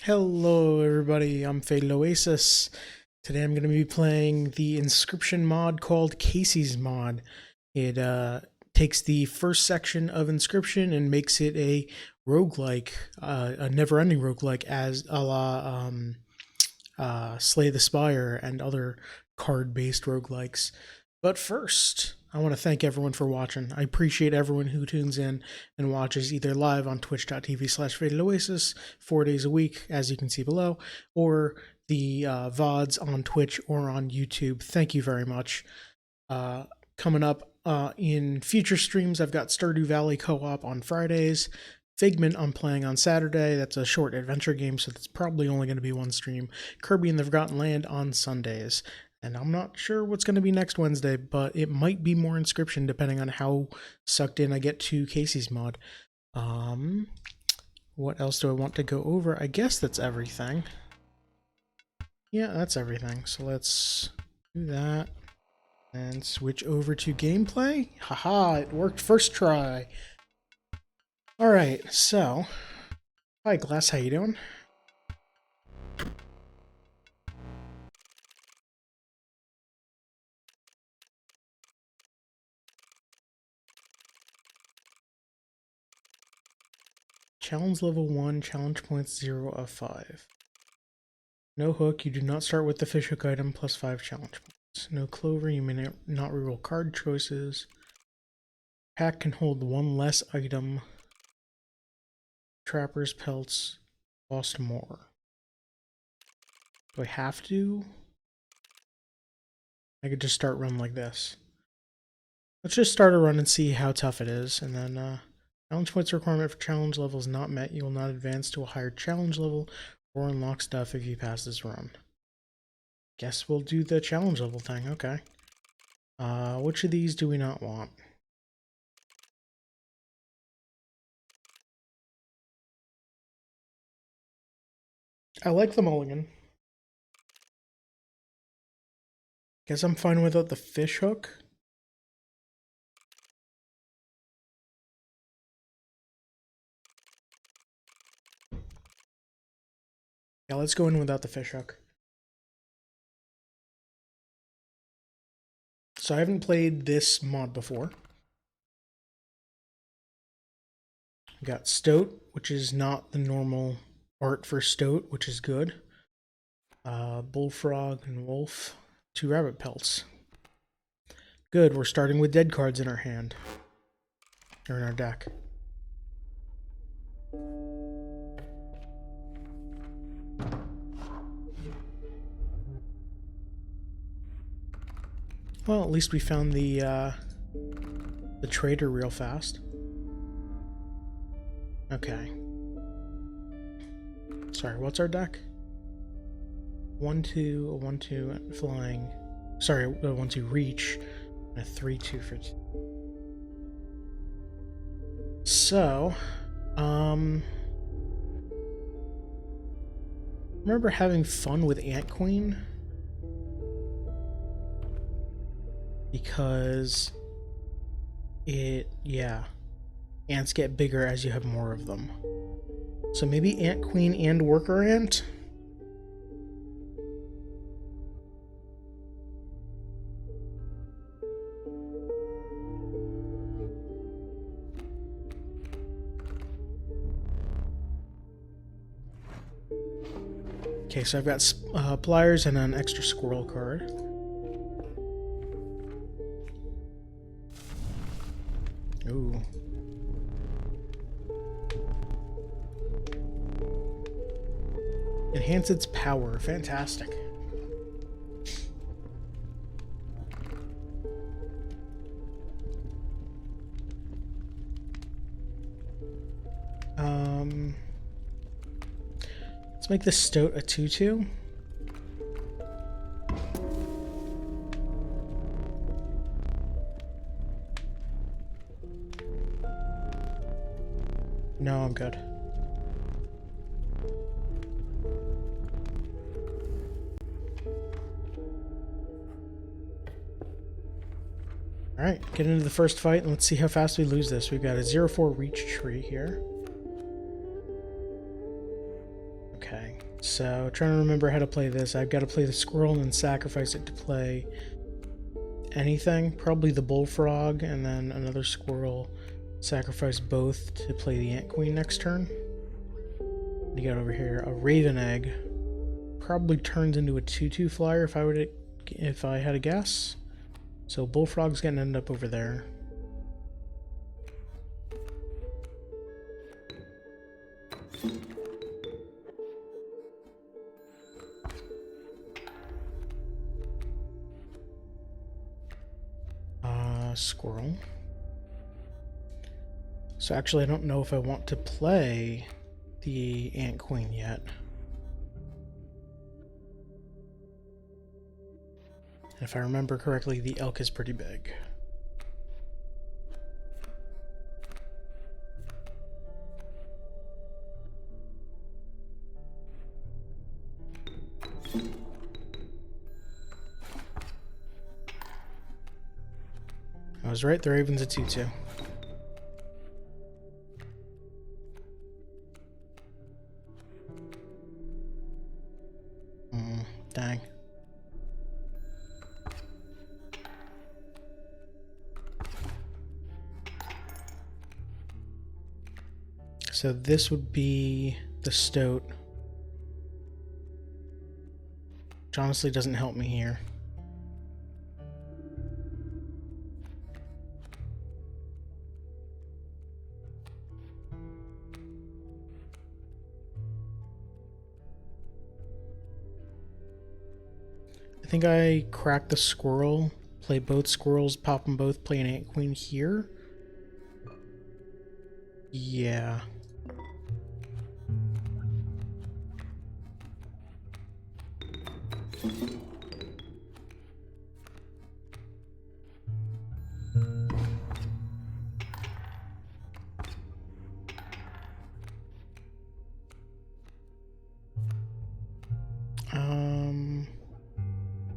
Hello everybody, I'm Fatal Oasis. Today I'm going to be playing the Inscryption mod called Kaycee's mod. It takes the first section of Inscryption and makes it a roguelike, a never-ending roguelike as a la Slay the Spire and other card-based roguelikes. But first, I want to thank everyone for watching. I appreciate everyone who tunes in and watches either live on twitch.tv/fataloasis 4 days a week, as you can see below, or the VODs on Twitch or on YouTube. Thank you very much. Coming up in future streams, I've got Stardew Valley Co-op on Fridays. Figment I'm playing on Saturday. That's a short adventure game, so that's probably only going to be one stream. Kirby and the Forgotten Land on Sundays. And I'm not sure what's going to be next Wednesday, but it might be more Inscryption depending on how sucked in I get to Kaycee's mod. What else do I want to go over? I guess that's everything. Yeah, that's everything. So let's do that and switch over to gameplay. Haha, it worked first try. Alright, so hi Glass, how you doing? Challenge level 1, challenge points 0 of 5. No hook, you do not start with the fish hook item plus 5 challenge points. No clover, you may not reroll card choices. Pack can hold one less item. Trapper's pelts cost more. Do I have to? I could just start run like this. Let's just start a run and see how tough it is, and then challenge points requirement for challenge levels not met. You will not advance to a higher challenge level or unlock stuff if you pass this run. Guess we'll do the challenge level thing, okay. Which of these do we not want? I like the mulligan. Guess I'm fine without the fish hook. Yeah, let's go in without the fish hook. So I haven't played this mod before. We got Stoat, which is not the normal art for Stoat, which is good. Bullfrog and Wolf. 2 rabbit pelts. Good, we're starting with dead cards in our hand. Or in our deck. Well, at least we found the trader real fast. Okay. Sorry, what's our deck? 1-2, a 1-2 flying. Sorry, a 1-2 reach, and a 3-2 for 2. So, remember having fun with Ant Queen? Because ants get bigger as you have more of them. So maybe Ant Queen and Worker Ant? Okay, so I've got pliers and an extra squirrel card. Ooh. Enhance its power. Fantastic. Let's make this Stoat a 2-2. No, I'm good. Alright, get into the first fight and let's see how fast we lose this. We've got a 0-4 reach tree here. Okay. Okay, so trying to remember how to play this. I've got to play the squirrel and then sacrifice it to play anything. Probably the bullfrog and then another squirrel. Sacrifice both to play the ant queen next turn. What do you got over here? A raven egg. Probably turns into a 2/2 flyer if I had a guess. So bullfrog's gonna end up over there. Squirrel. So actually I don't know if I want to play the ant queen yet. And if I remember correctly, the elk is pretty big. I was right, the raven's a 2/2. Dang. So this would be the stoat. Which honestly doesn't help me here. I think I crack the squirrel, play both squirrels, pop them both, play an ant queen here. Yeah.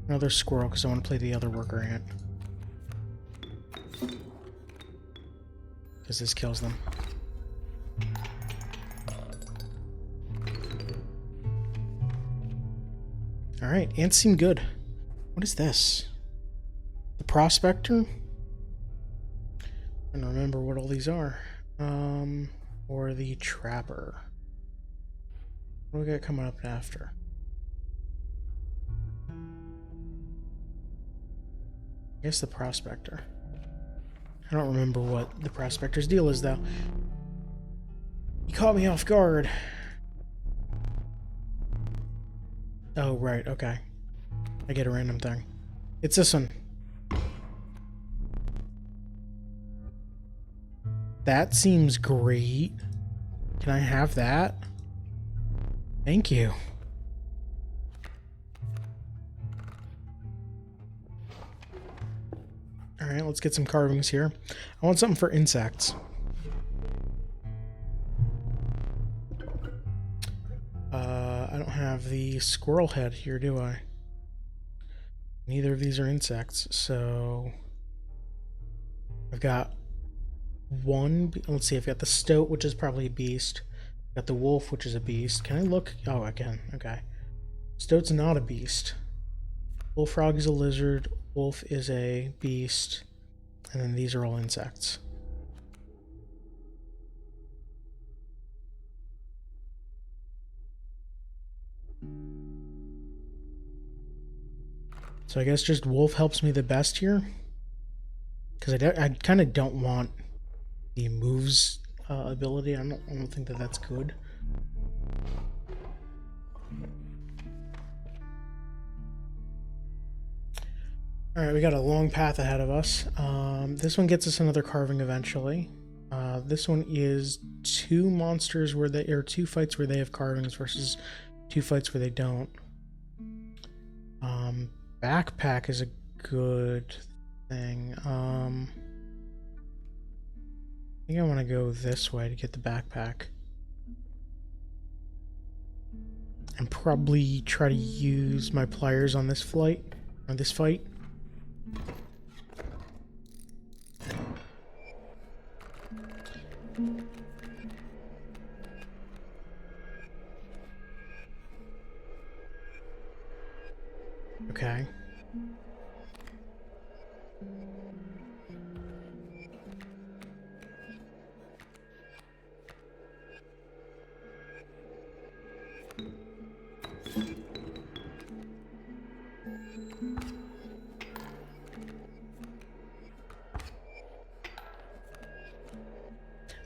Another squirrel because I want to play the other worker ant. Because this kills them. Alright, ants seem good. What is this? The prospector? I don't remember what all these are. Or the trapper. What do we got coming up after? I guess the prospector. I don't remember what the prospector's deal is, though. You caught me off guard. Oh, right, okay. I get a random thing. It's this one. That seems great. Can I have that? Thank you. Alright, let's get some carvings here. I want something for insects. I don't have the squirrel head here, do I? Neither of these are insects, so I've got one. Let's see, I've got the stoat, which is probably a beast. I've got the wolf, which is a beast. Can I look? Oh, I can. Okay. Stoat's not a beast. Bullfrog is a lizard. Wolf is a beast. And then these are all insects. So I guess just wolf helps me the best here. Because I kind of don't want the moves ability. I don't think that that's good. Alright, we got a long path ahead of us. This one gets us another carving eventually. This one is two monsters where they, or two fights where they have carvings versus two fights where they don't. Backpack is a good thing. I think I want to go this way to get the backpack. And probably try to use my pliers on this flight, or this fight. Okay.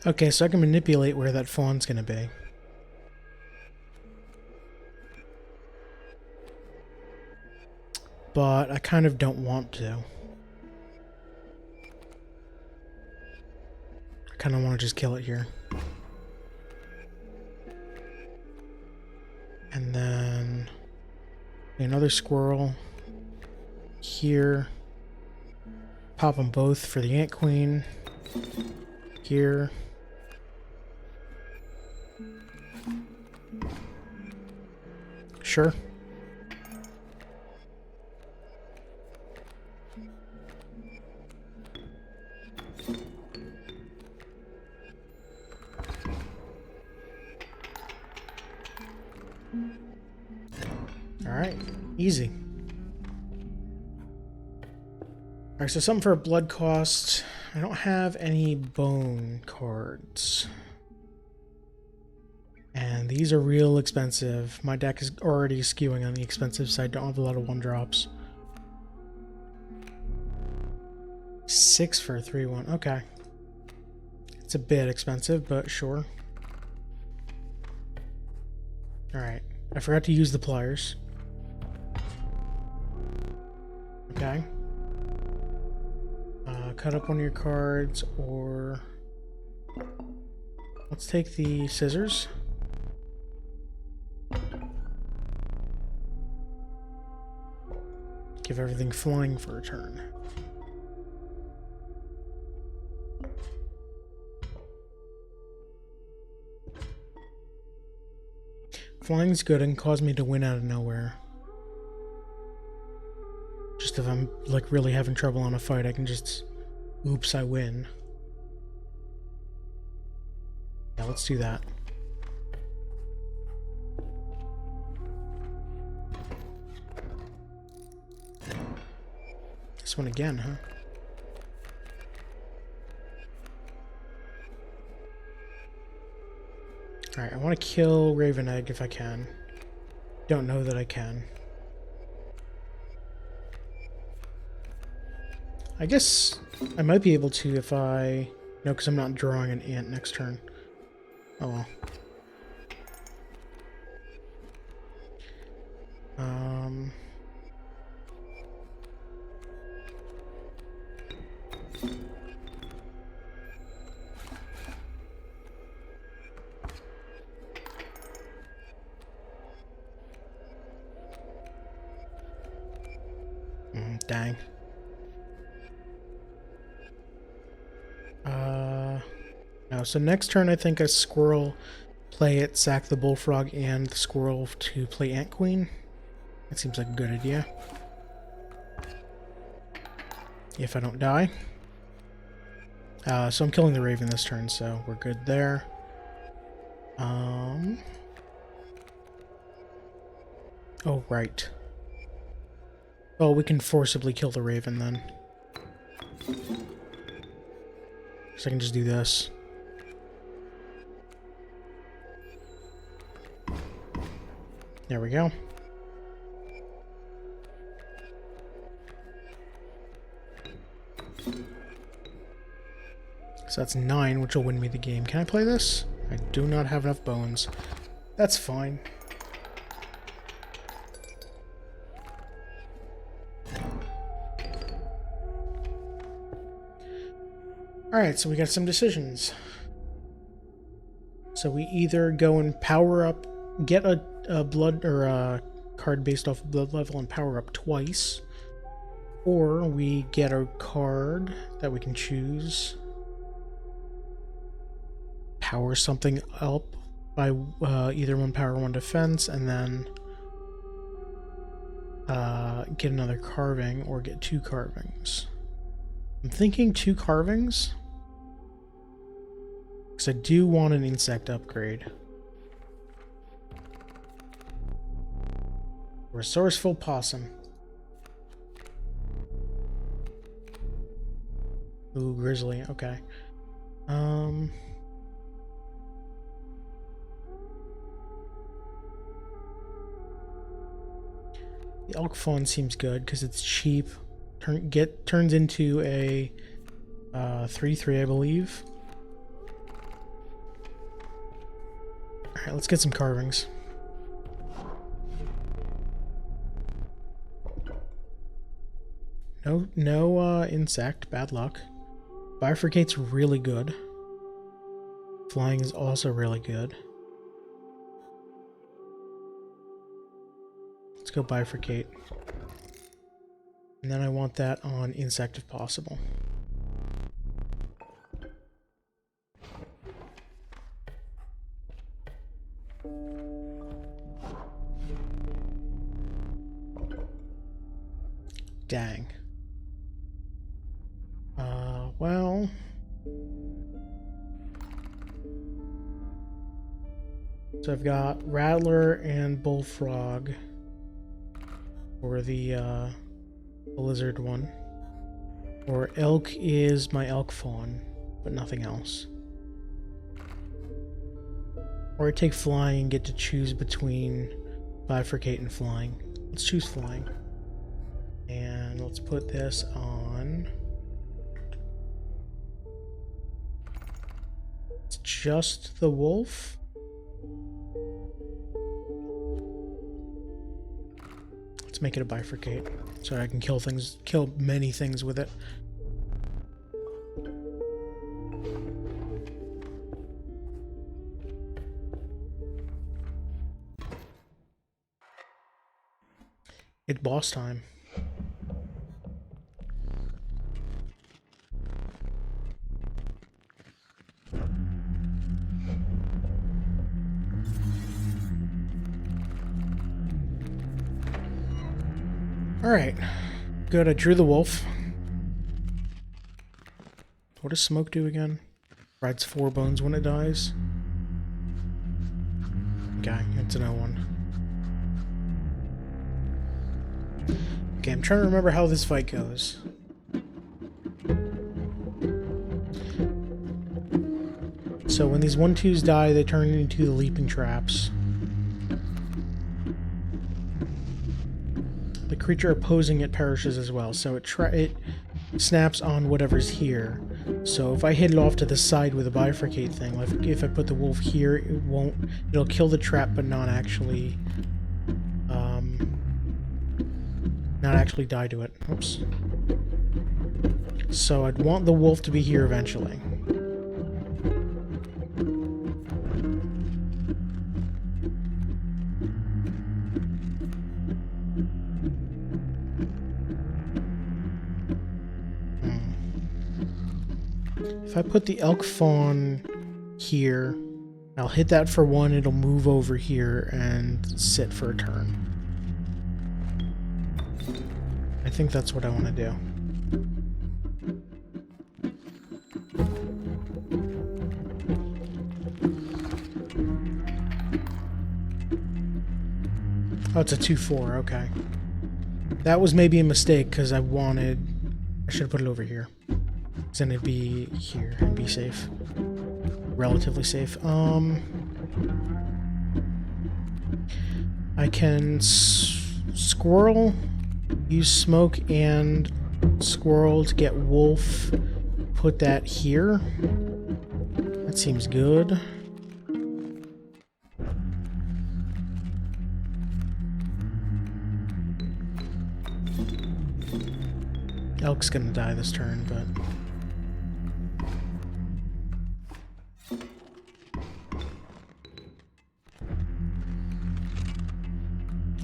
Okay, so I can manipulate where that fawn's gonna be. But I kind of don't want to. I kind of want to just kill it here. And then another squirrel here. Pop them both for the Ant Queen. Here. Sure. Alright, easy. Alright, so something for a blood cost. I don't have any bone cards. And these are real expensive. My deck is already skewing on the expensive side. Don't have a lot of 1-drops. 6 for a 3/1. Okay. It's a bit expensive, but sure. Alright. I forgot to use the pliers. Okay. Cut up one of your cards, or... Let's take the scissors. Give everything flying for a turn. Flying's good and cause me to win out of nowhere. Just if I'm like really having trouble on a fight, I can just... Oops, I win. Yeah, let's do that. This one again, huh? Alright, I want to kill Raven Egg if I can. Don't know that I can. I guess I might be able to if I... No, because I'm not drawing an ant next turn. Oh well. Dang. No, so next turn I think a squirrel play it, sack the bullfrog and the squirrel to play Ant Queen. That seems like a good idea. If I don't die. So I'm killing the Raven this turn, so we're good there. Oh, right. Oh, we can forcibly kill the Raven then. So I can just do this. There we go. So that's 9, which will win me the game. Can I play this? I do not have enough bones. That's fine. Alright, so we got some decisions. So we either go and power up, get a blood or a card based off blood level and power up twice, or we get a card that we can choose, power something up by either 1 power, 1 defense, and then get another carving or get 2 carvings. I'm thinking 2 carvings because I do want an insect upgrade. Resourceful possum. Ooh, grizzly. Okay. The elk fawn seems good because it's cheap. Turns into a 3/3, I believe. All right, let's get some carvings. No insect. Bad luck. Bifurcate's really good. Flying is also really good. Let's go bifurcate. And then I want that on insect if possible. Dang. Well... So I've got Rattler and Bullfrog for the lizard one. Or Elk is my elk fawn, but nothing else. Or I take flying and get to choose between bifurcate and flying. Let's choose flying. And let's put this on... It's just the wolf. Let's make it a bifurcate so I can kill many things with it. It's boss time. Alright, good, I drew the wolf. What does smoke do again? Rides 4 bones when it dies. Okay, it's an 0-1. Okay, I'm trying to remember how this fight goes. So when these 1/2s die, they turn into the leaping traps. The creature opposing it perishes as well, so it snaps on whatever's here. So if I hit it off to the side with a bifurcate thing, like if I put the wolf here, it'll kill the trap, but not actually die to it. Oops. So I'd want the wolf to be here eventually. If I put the elk fawn here, I'll hit that for 1, it'll move over here and sit for a turn. I think that's what I want to do. Oh, it's a 2/4, okay. That was maybe a mistake, because I should have put it over here. Then it'd be here and be safe. Relatively safe. I can squirrel, use smoke and squirrel to get wolf, put that here. That seems good. Elk's gonna die this turn, but...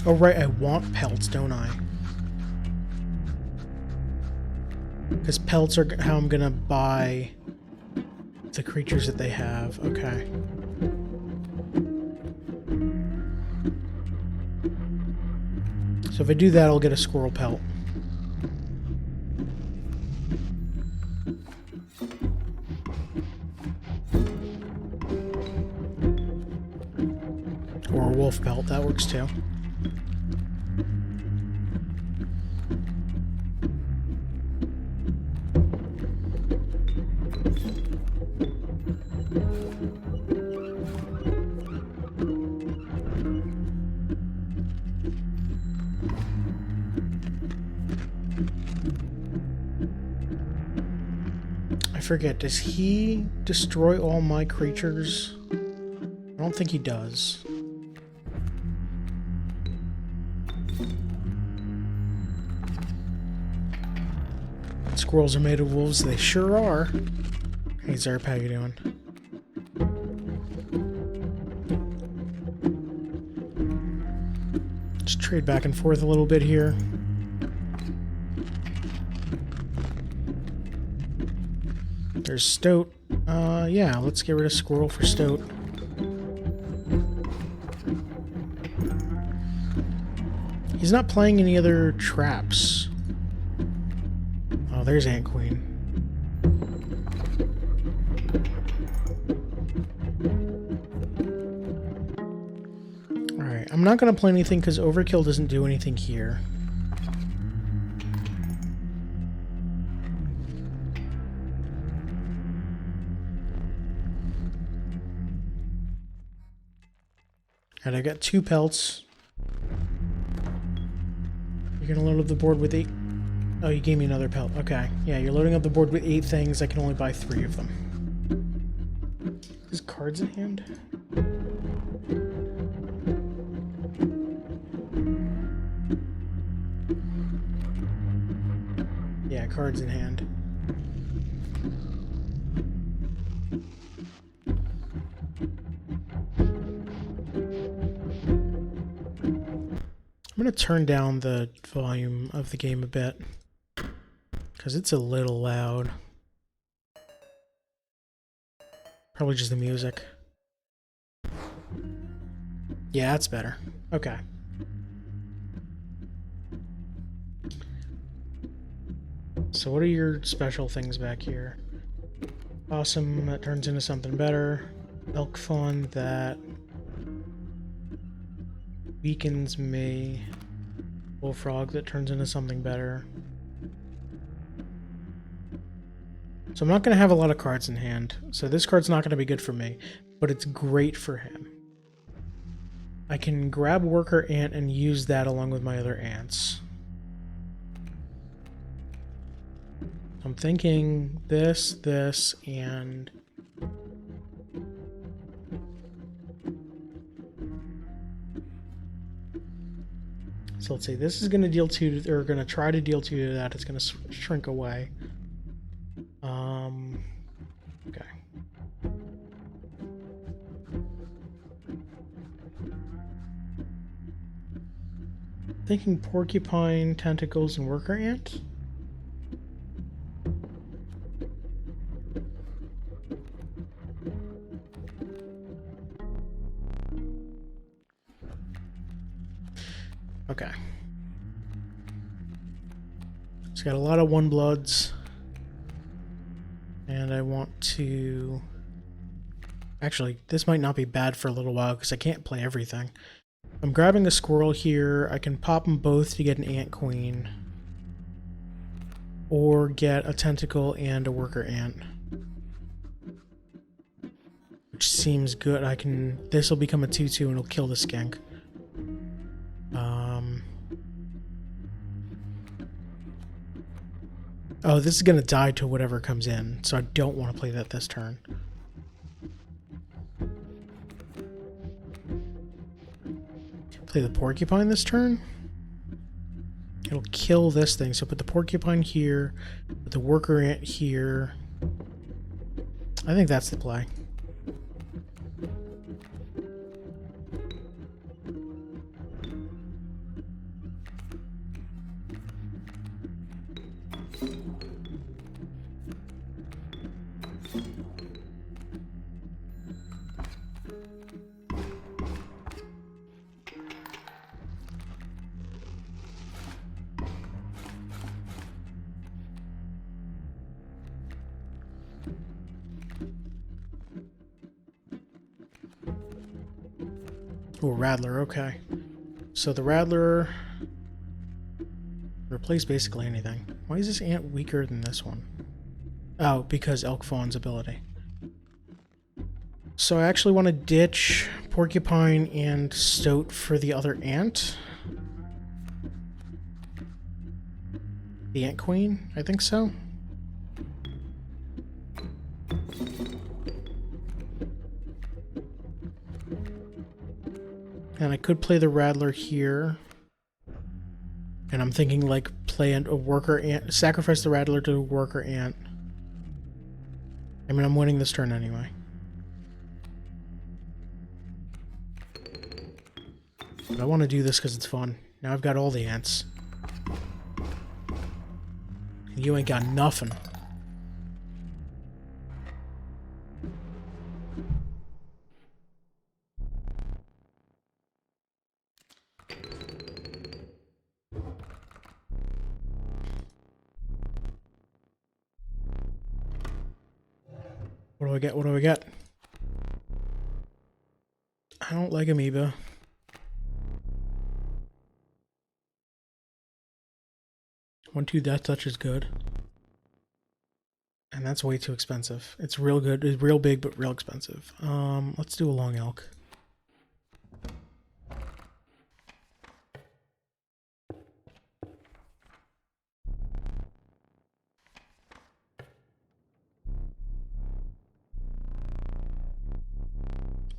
Oh right, I want pelts, don't I? Because pelts are how I'm gonna buy the creatures that they have. Okay. So if I do that, I'll get a squirrel pelt. Or a wolf pelt, that works too. forget, does he destroy all my creatures? I don't think he does. Squirrels are made of wolves, they sure are. Hey Zerp, how you doing? Just trade back and forth a little bit here. There's Stoat. Yeah, let's get rid of Squirrel for Stoat. He's not playing any other traps. Oh, there's Ant Queen. Alright, I'm not going to play anything because Overkill doesn't do anything here. And I got 2 pelts. You're going to load up the board with 8... Oh, you gave me another pelt. Okay. Yeah, you're loading up the board with 8 things. I can only buy 3 of them. Is cards in hand? Yeah, cards in hand. I'm going to turn down the volume of the game a bit, because it's a little loud. Probably just the music. Yeah, that's better. Okay. So what are your special things back here? Awesome, that turns into something better. Elk Fawn, that weakens me. Bullfrog, that turns into something better. So I'm not going to have a lot of cards in hand. So this card's not going to be good for me, but it's great for him. I can grab Worker Ant and use that along with my other ants. I'm thinking this, and... So let's see, this is going to deal 2, or going to try to deal 2 to that. It's going to shrink away. Okay. Thinking Porcupine, Tentacles, and Worker Ant? Okay. It's got a lot of 1-bloods. And I want to... Actually, this might not be bad for a little while because I can't play everything. I'm grabbing a squirrel here. I can pop them both to get an ant queen. Or get a tentacle and a worker ant. Which seems good. I can... This will become a 2-2 and it'll kill the skink. Oh, this is going to die to whatever comes in, so I don't want to play that this turn. Play the porcupine this turn. It'll kill this thing, so put the porcupine here, put the worker ant here. I think that's the play. Oh, Rattler, okay. So the Rattler... replace basically anything. Why is this ant weaker than this one? Oh, because Elk Fawn's ability. So I actually want to ditch Porcupine and Stoat for the other ant. The Ant Queen? I think so. And I could play the Rattler here. And I'm thinking like play a worker ant, sacrifice the Rattler to a worker ant. I mean, I'm winning this turn anyway. But I want to do this because it's fun. Now I've got all the ants. And you ain't got nothing. What do I get? What do I get? I don't like amoeba. One, two, death touch is good. And that's way too expensive. It's real good. It's real big, but real expensive. Let's do a long elk.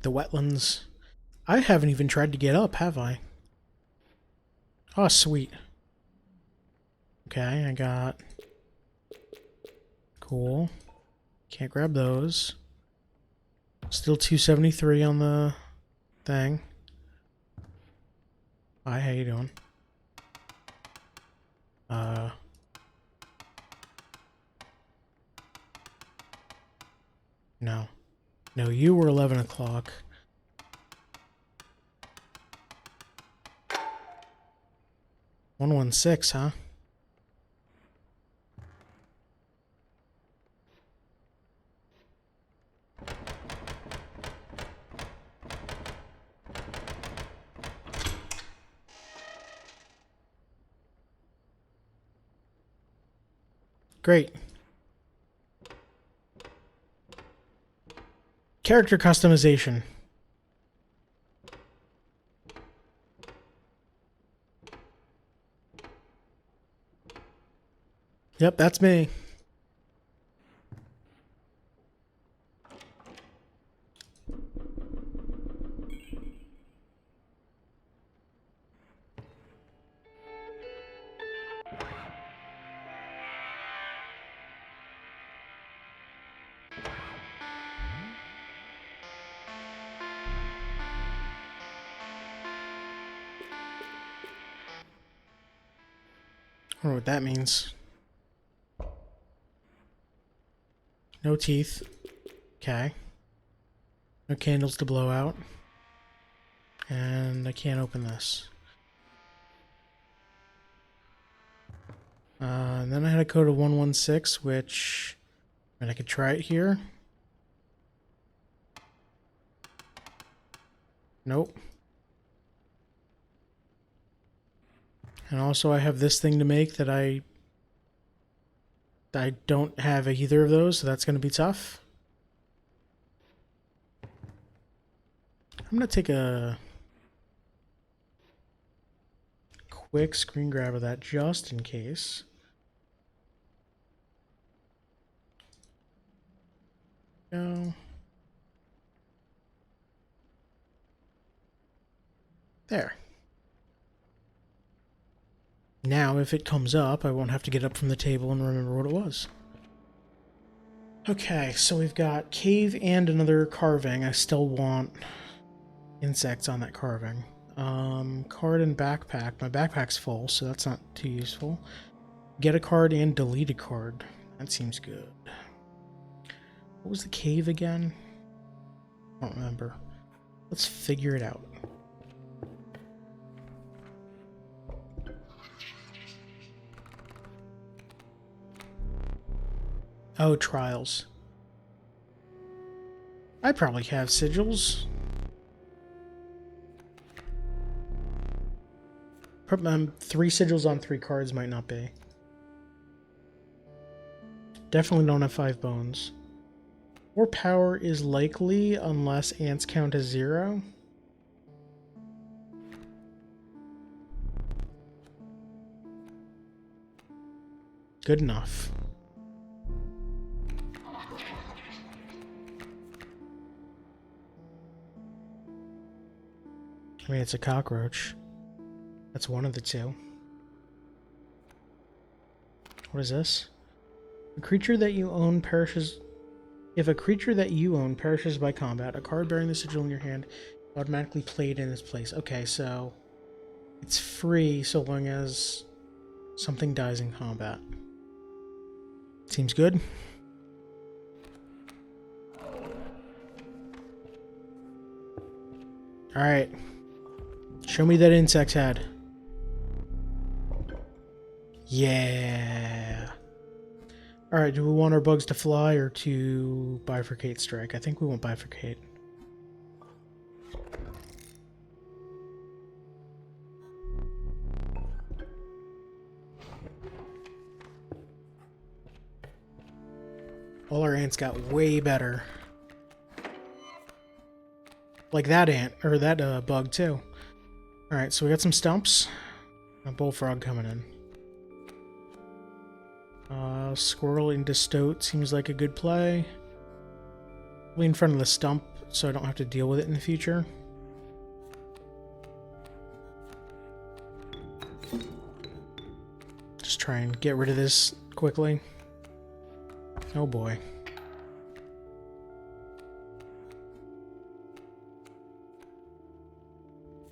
The wetlands. I haven't even tried to get up, have I? Oh, sweet. Okay, I got... Cool. Can't grab those. Still 273 on the thing. Hi, how you doing? No. No, you were 11 o'clock. $116, huh? Great. Character customization. Yep, that's me. I don't know what that means. No teeth. Okay. No candles to blow out. And I can't open this. And then I had a code of 116, which... And I could try it here. Nope. And also I have this thing to make that I don't have either of those, so that's going to be tough. I'm going to take a quick screen grab of that just in case. Go. There. Now, if it comes up, I won't have to get up from the table and remember what it was. Okay, so we've got cave and another carving. I still want insects on that carving. Card and backpack. My backpack's full, so that's not too useful. Get a card and delete a card. That seems good. What was the cave again? I don't remember. Let's figure it out. Oh, trials. I probably have sigils. 3 sigils on 3 cards might not be. Definitely don't have 5 bones. 4 power is likely unless ants count as 0. Good enough. I mean, it's a cockroach. That's one of the two. What is this? A creature that you own perishes... If a creature that you own perishes by combat, a card bearing the sigil in your hand automatically played in its place. Okay, so it's free so long as something dies in combat. Seems good. Alright. Show me that insect's head. Yeah. Alright, do we want our bugs to fly or to bifurcate strike? I think we want bifurcate. All our ants got way better. Like that ant, or that bug too. Alright, so we got some stumps. A bullfrog coming in. Squirrel into stoat seems like a good play. Be in front of the stump so I don't have to deal with it in the future. Just try and get rid of this quickly. Oh boy.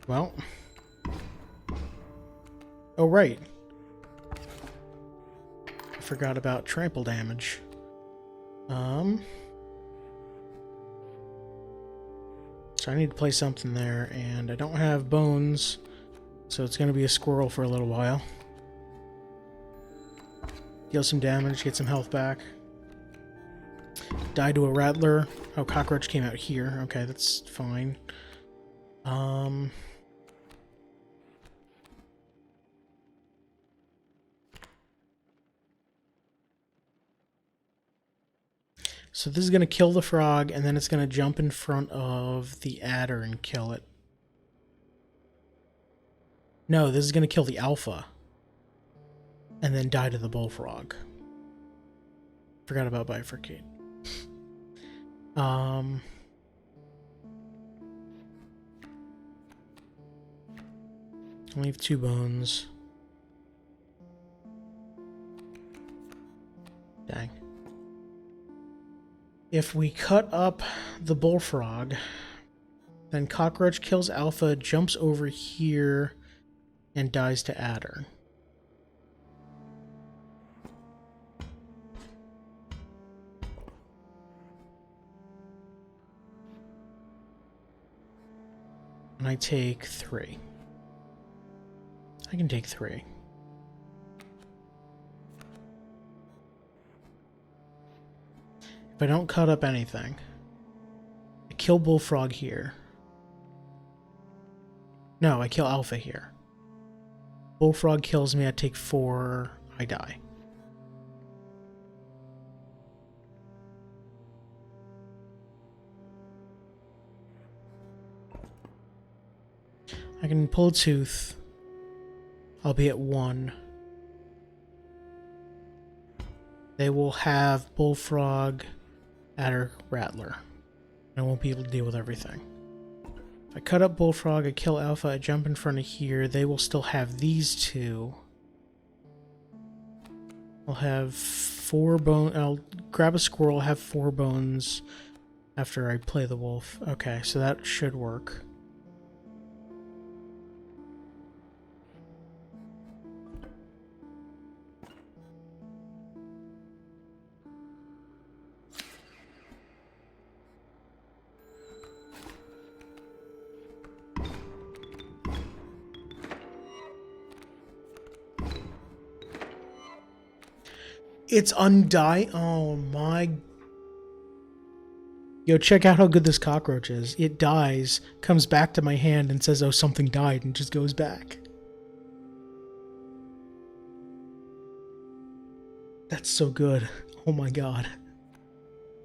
Well. Oh, right. I forgot about trample damage. So I need to play something there, and I don't have bones, so it's going to be a squirrel for a little while. Deal some damage, get some health back. Die to a rattler. Oh, cockroach came out here. Okay, that's fine. So this is going to kill the frog, and then it's going to jump in front of the adder and kill it. No, this is going to kill the alpha. And then die to the bullfrog. Forgot about bifurcate. Leave 2 bones. Dang. If we cut up the bullfrog, then cockroach kills alpha, jumps over here, and dies to adder. And I take 3. I can take 3. If I don't cut up anything, I kill bullfrog here. No, I kill alpha here. Bullfrog kills me, I take 4, I die. I can pull a tooth. I'll be at 1. They will have bullfrog, adder, rattler. I won't be able to deal with everything. If I cut up bullfrog, I kill alpha, I jump in front of here, they will still have these 2. I'll have 4 bones. I'll grab a squirrel, have 4 bones after I play the wolf. Okay, so that should work. It's undying. Oh my. Yo, check out how good this cockroach is. It dies, comes back to my hand and says, oh, something died, and just goes back. That's so good. Oh my god.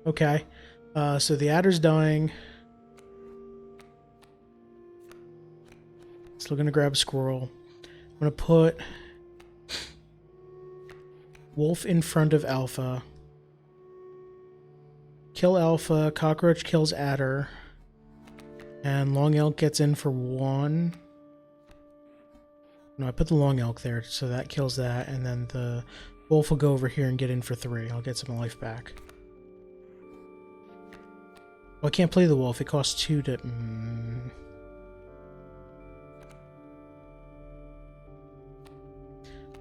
Okay. So the adder's dying. Still gonna grab a squirrel. I'm gonna put wolf in front of alpha. Kill alpha. Cockroach kills adder. And long elk gets in for 1. No, I put the long elk there, so that kills that. And then the wolf will go over here and get in for 3. I'll get some life back. Well, I can't play the wolf. It costs 2 to...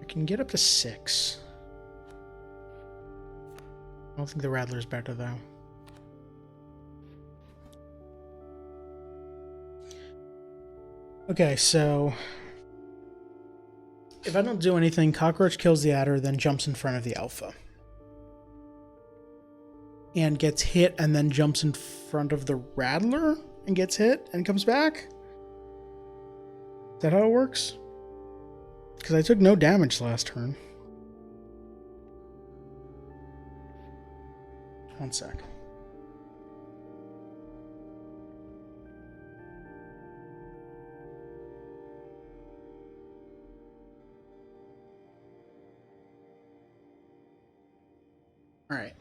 I can get up to 6. I don't think the rattler's better, though. Okay, so... if I don't do anything, cockroach kills the adder, then jumps in front of the alpha. And gets hit, and then jumps in front of the rattler, and gets hit, and comes back? Is that how it works? Because I took no damage last turn. One sec. All right.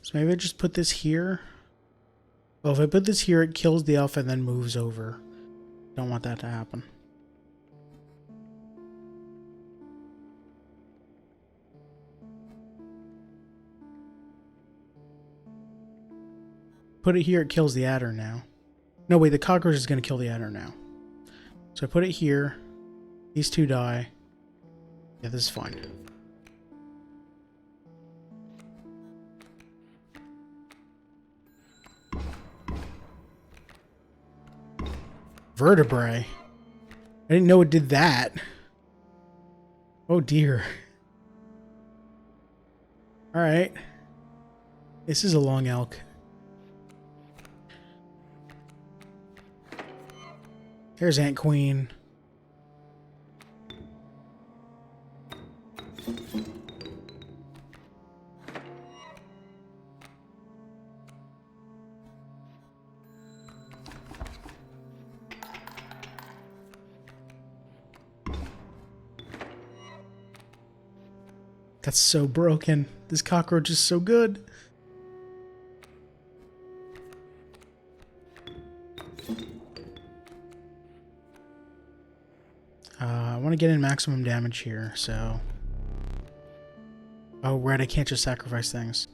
So maybe I just put this here. Well, if I put this here, it kills the alpha and then moves over. Don't want that to happen. Put it here, it kills the adder now. No, wait, the cockroach is going to kill the adder now. So I put it here. These 2 die. Yeah, this is fine. Vertebrae? I didn't know it did that. Oh dear. Alright. This is a long elk. There's Ant Queen. That's so broken. This cockroach is so good. I want to get in maximum damage here, so... oh, right, I can't just sacrifice things.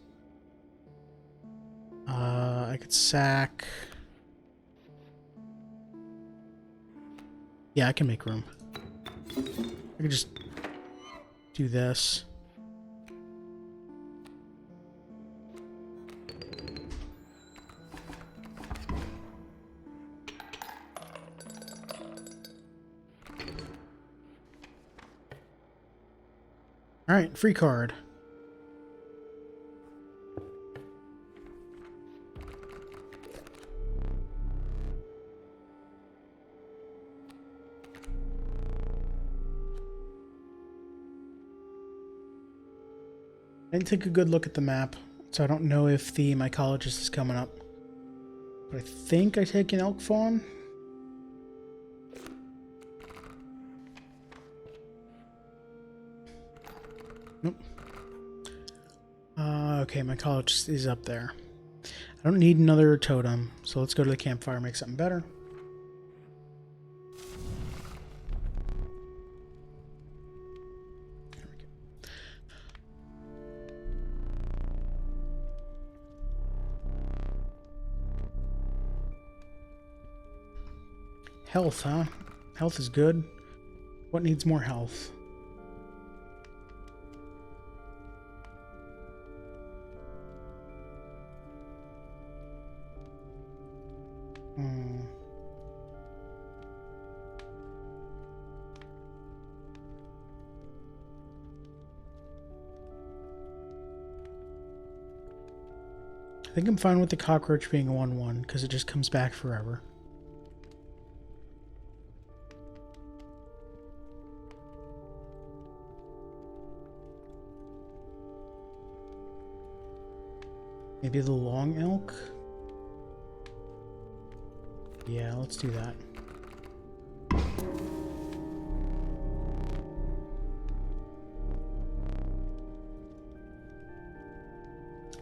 I could sack... yeah, I can make room. I could just do this. Alright, free card. I didn't take a good look at the map, so I don't know if the mycologist is coming up. But I think I take an elk fawn. Nope. Okay, mycologist is up there. I don't need another totem, so let's go to the campfire and make something better. Health, huh? Health is good. What needs more health? I think I'm fine with the cockroach being a 1/1 because it just comes back forever. Maybe the long elk? Yeah, let's do that.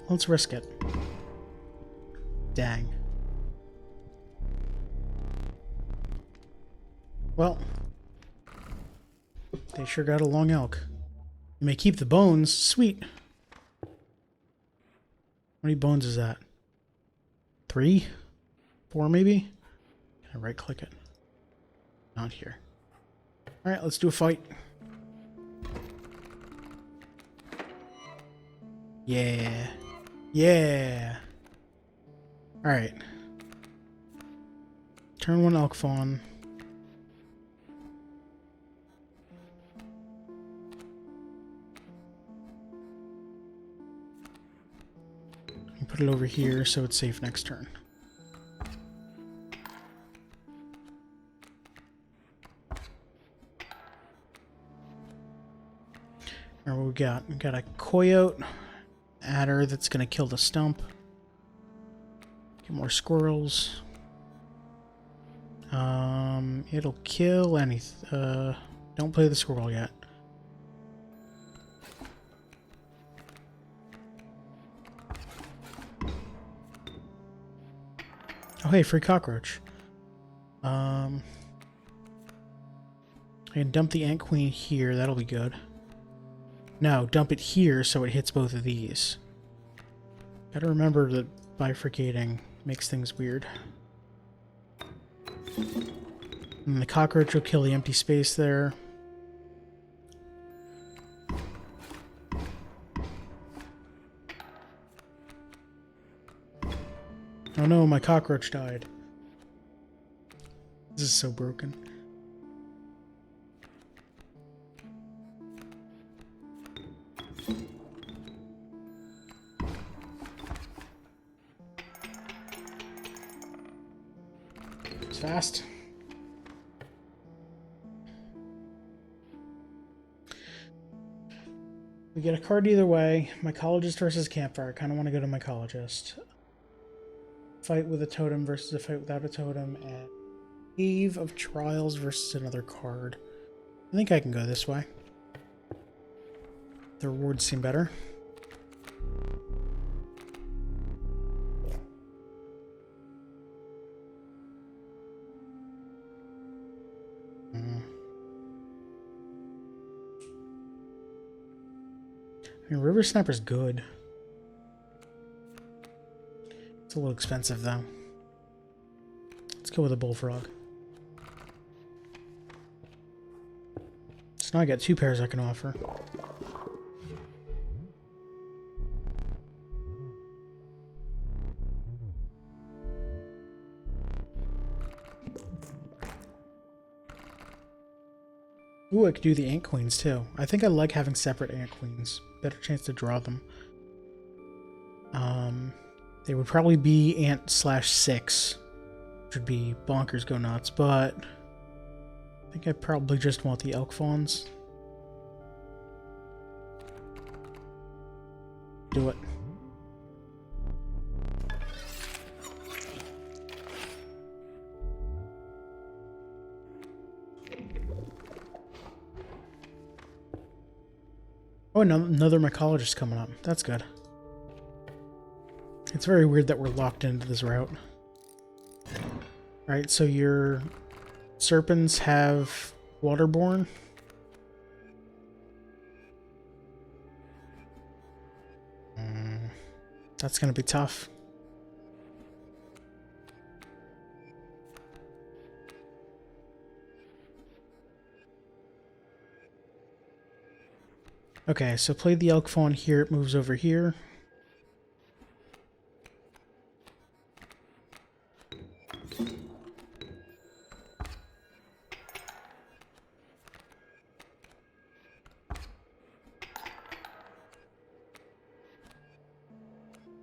let's risk it. Dang. Well, they sure got a long elk. You may keep the bones. Sweet. How many bones is that? 3? 4 maybe? Can I right click it? Not here. Alright, let's do a fight. Yeah. Yeah. Alright. Turn 1 elk fawn. Put it over here so it's safe next turn. What we got? We got a coyote adder that's gonna kill the stump. Get more squirrels. It'll kill anything. Don't play the squirrel yet. Oh hey, free cockroach. I can dump the ant queen here, that'll be good. No, dump it here so it hits both of these. Gotta remember that bifurcating makes things weird. And the cockroach will kill the empty space there. Oh no, my cockroach died. This is so broken. It's fast. We get a card either way. Mycologist versus campfire. I kind of want to go to mycologist. Fight with a totem versus a fight without a totem. And Cave of Trials versus another card. I think I can go this way. The rewards seem better. I mean, River Sniper's good. It's a little expensive, though. Let's go with a Bullfrog. So now I got 2 pairs I can offer. Ooh, I could do the Ant Queens, too. I think I like having separate Ant Queens. Better chance to draw them. They would probably be Ant/6, which would be bonkers go nuts, but I think I probably just want the Elk Fawns. Do it. Oh, another mycologist coming up. That's good. It's very weird that we're locked into this route. Right, so your serpents have waterborne. That's going to be tough. Okay, so play the Elk Fawn here. It moves over here.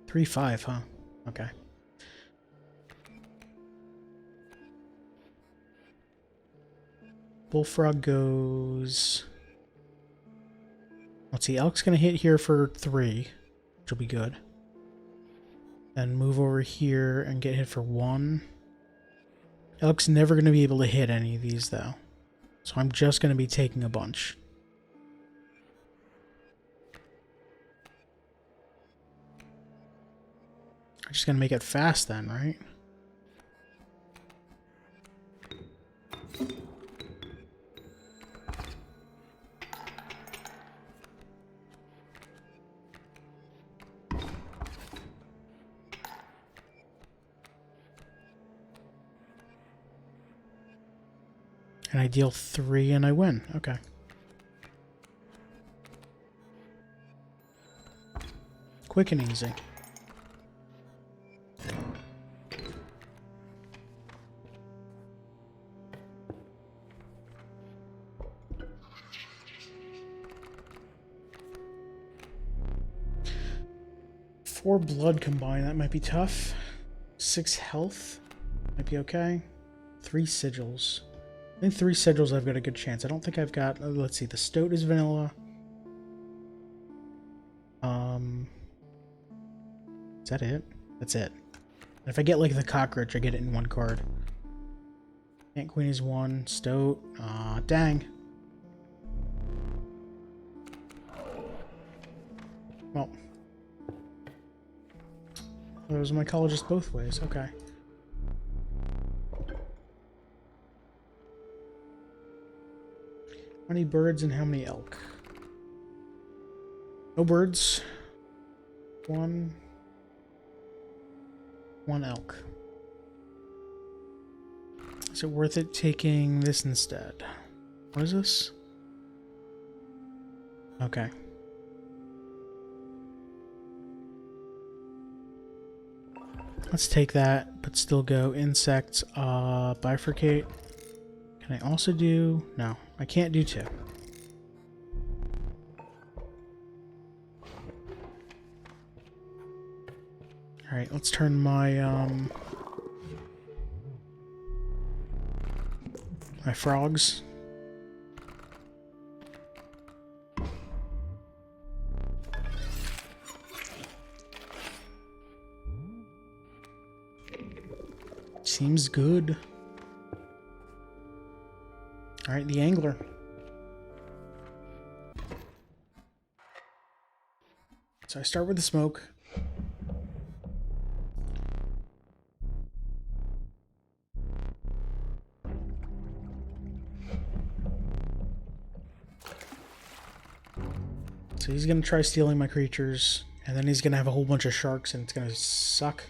Three, 5, huh? Okay. Bullfrog goes... Let's see, Elk's going to hit here for 3, which will be good. Then move over here and get hit for 1. Elk's never going to be able to hit any of these, though. So I'm just going to be taking a bunch. Just gonna make it fast then, right? And I deal 3 and I win. Okay. Quick and easy. Four blood combined, that might be tough. 6 health, might be okay. 3 sigils. I think 3 sigils I've got a good chance. I don't think I've got, let's see, the stoat is vanilla. Is that it? That's it. And if I get like the cockroach, I get it in 1 card. Ant Queen is 1, stoat, dang. Well. Those are my colleges both ways, okay. How many birds and how many elk? No birds. 1 elk. Is it worth it taking this instead? What is this? Okay. Let's take that, but still go insects, bifurcate. Can I also do... No, I can't do 2. Alright, let's turn my, my frogs. Seems good. Alright, the angler. So I start with the smoke. So he's gonna try stealing my creatures, and then he's gonna have a whole bunch of sharks, and it's gonna suck.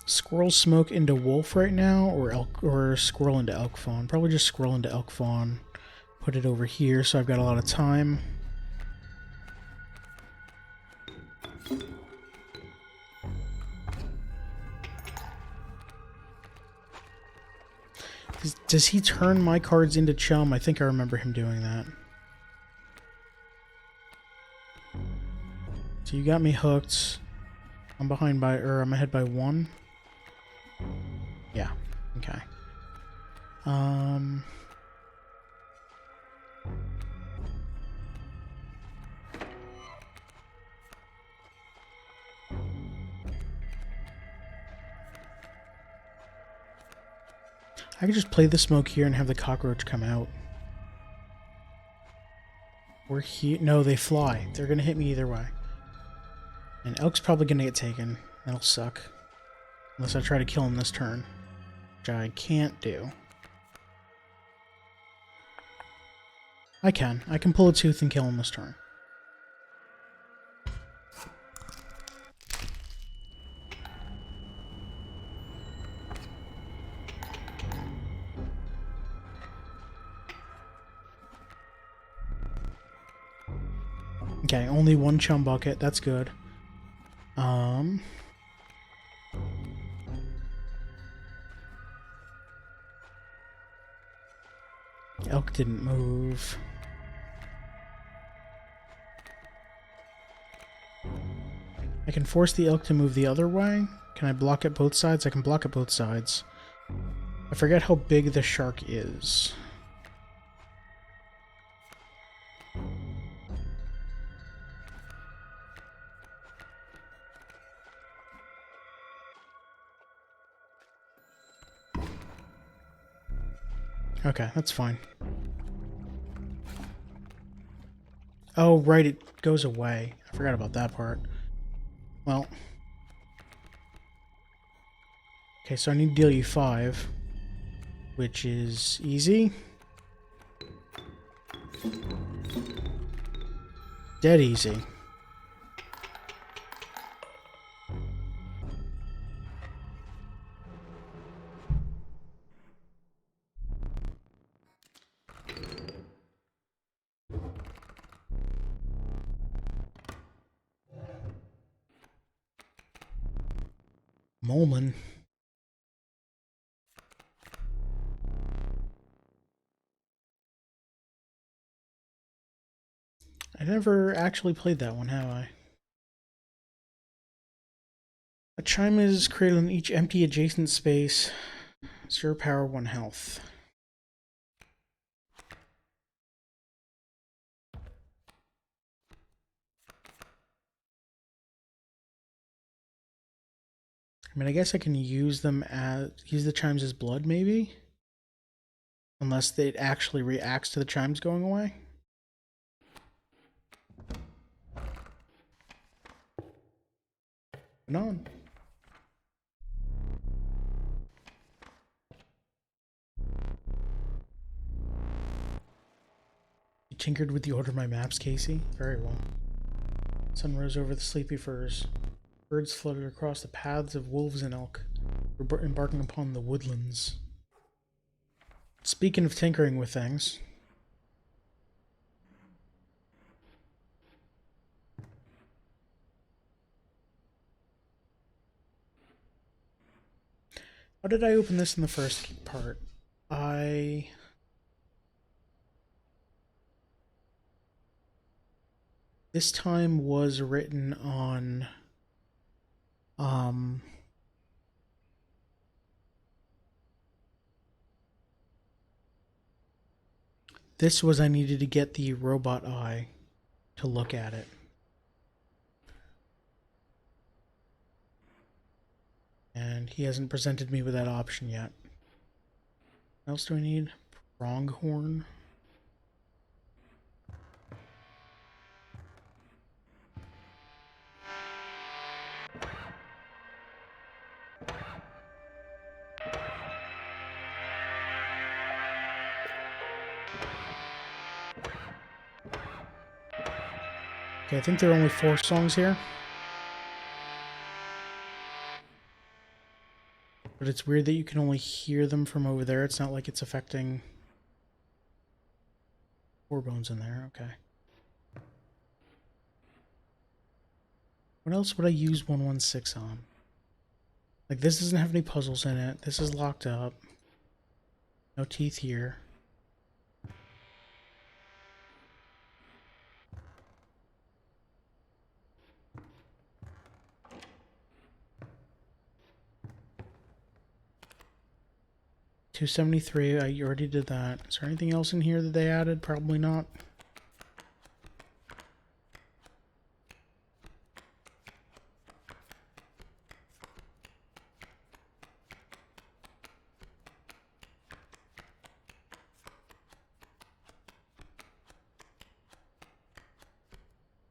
Squirrel smoke into wolf right now, or elk, or squirrel into elk fawn. Probably just squirrel into elk fawn. Put it over here so I've got a lot of time. Does he turn my cards into chum? I think I remember him doing that. So you got me hooked. I'm behind by, or I'm ahead by 1. Yeah, okay. I could just play the smoke here and have the cockroach come out. We're here. No, they fly. They're gonna hit me either way. And elk's probably gonna get taken. That'll suck. Unless I try to kill him this turn. Which I can't do. I can. I can pull a tooth and kill him this turn. Okay, only 1 chum bucket. That's good. Elk didn't move. I can force the elk to move the other way. Can I block it both sides? I can block it both sides. I forget how big the shark is. Okay, that's fine. Oh, right, it goes away. I forgot about that part. Well. Okay, so I need to deal you 5, which is easy. Dead easy. Molman. I never actually played that one, have I? A chime is created in each empty adjacent space. 0 power, 1 health. I mean, I guess I can use the chimes as blood, maybe? Unless it actually reacts to the chimes going away. Put on. You tinkered with the order of my maps, Kaycee? Very well. Sun rose over the sleepy firs. Birds fluttered across the paths of wolves and elk, embarking upon the woodlands. Speaking of tinkering with things, how did I open this in the first part? This time was written on this was I needed to get the robot eye to look at it. And he hasn't presented me with that option yet. What else do I need? Pronghorn. Okay, I think there are only 4 songs here. But it's weird that you can only hear them from over there. It's not like it's affecting 4 bones in there. Okay. What else would I use 116 on? Like, this doesn't have any puzzles in it. This is locked up. No teeth here. $273. I already did that. Is there anything else in here that they added? Probably not.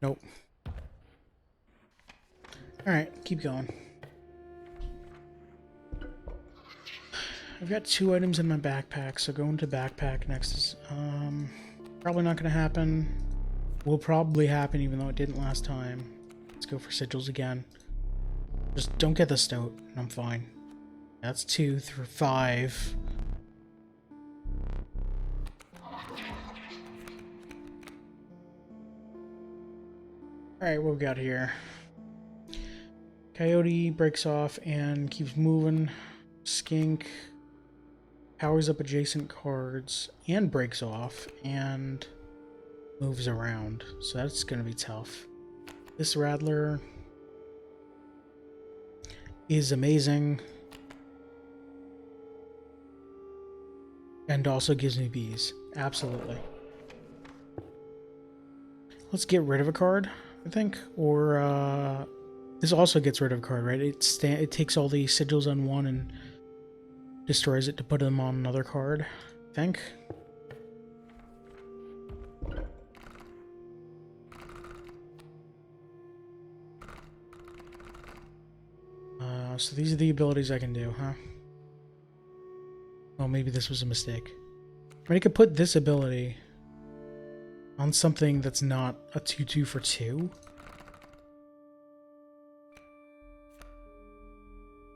Nope. Alright, keep going. I've got 2 items in my backpack, so going to backpack next is probably not going to happen. Will probably happen even though it didn't last time. Let's go for sigils again. Just don't get the stoat, and I'm fine. That's 2 through 5. Alright, what we got here? Coyote breaks off and keeps moving. Skink powers up adjacent cards and breaks off and moves around. So that's going to be tough. This Rattler is amazing. And also gives me bees. Absolutely. Let's get rid of a card, I think. Or, this also gets rid of a card, right? It takes all the sigils on one and destroys it to put them on another card. think. So these are the abilities I can do, huh? Oh, maybe this was a mistake. I mean, I could put this ability on something that's not a 2/2 for 2.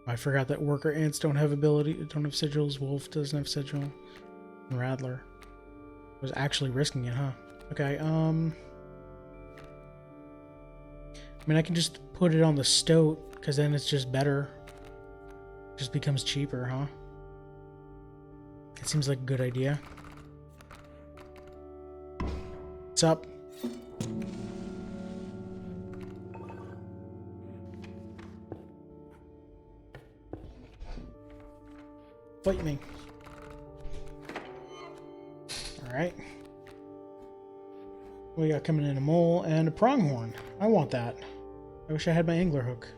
I forgot that worker ants don't have sigils. Wolf doesn't have sigil. And Rattler was actually risking it, huh? Okay, I mean, I can just put it on the stoat, because then it's just better. It just becomes cheaper, huh? It seems like a good idea. What's up? Fight me. Alright. We got coming in a mole and a pronghorn. I want that. I wish I had my angler hook.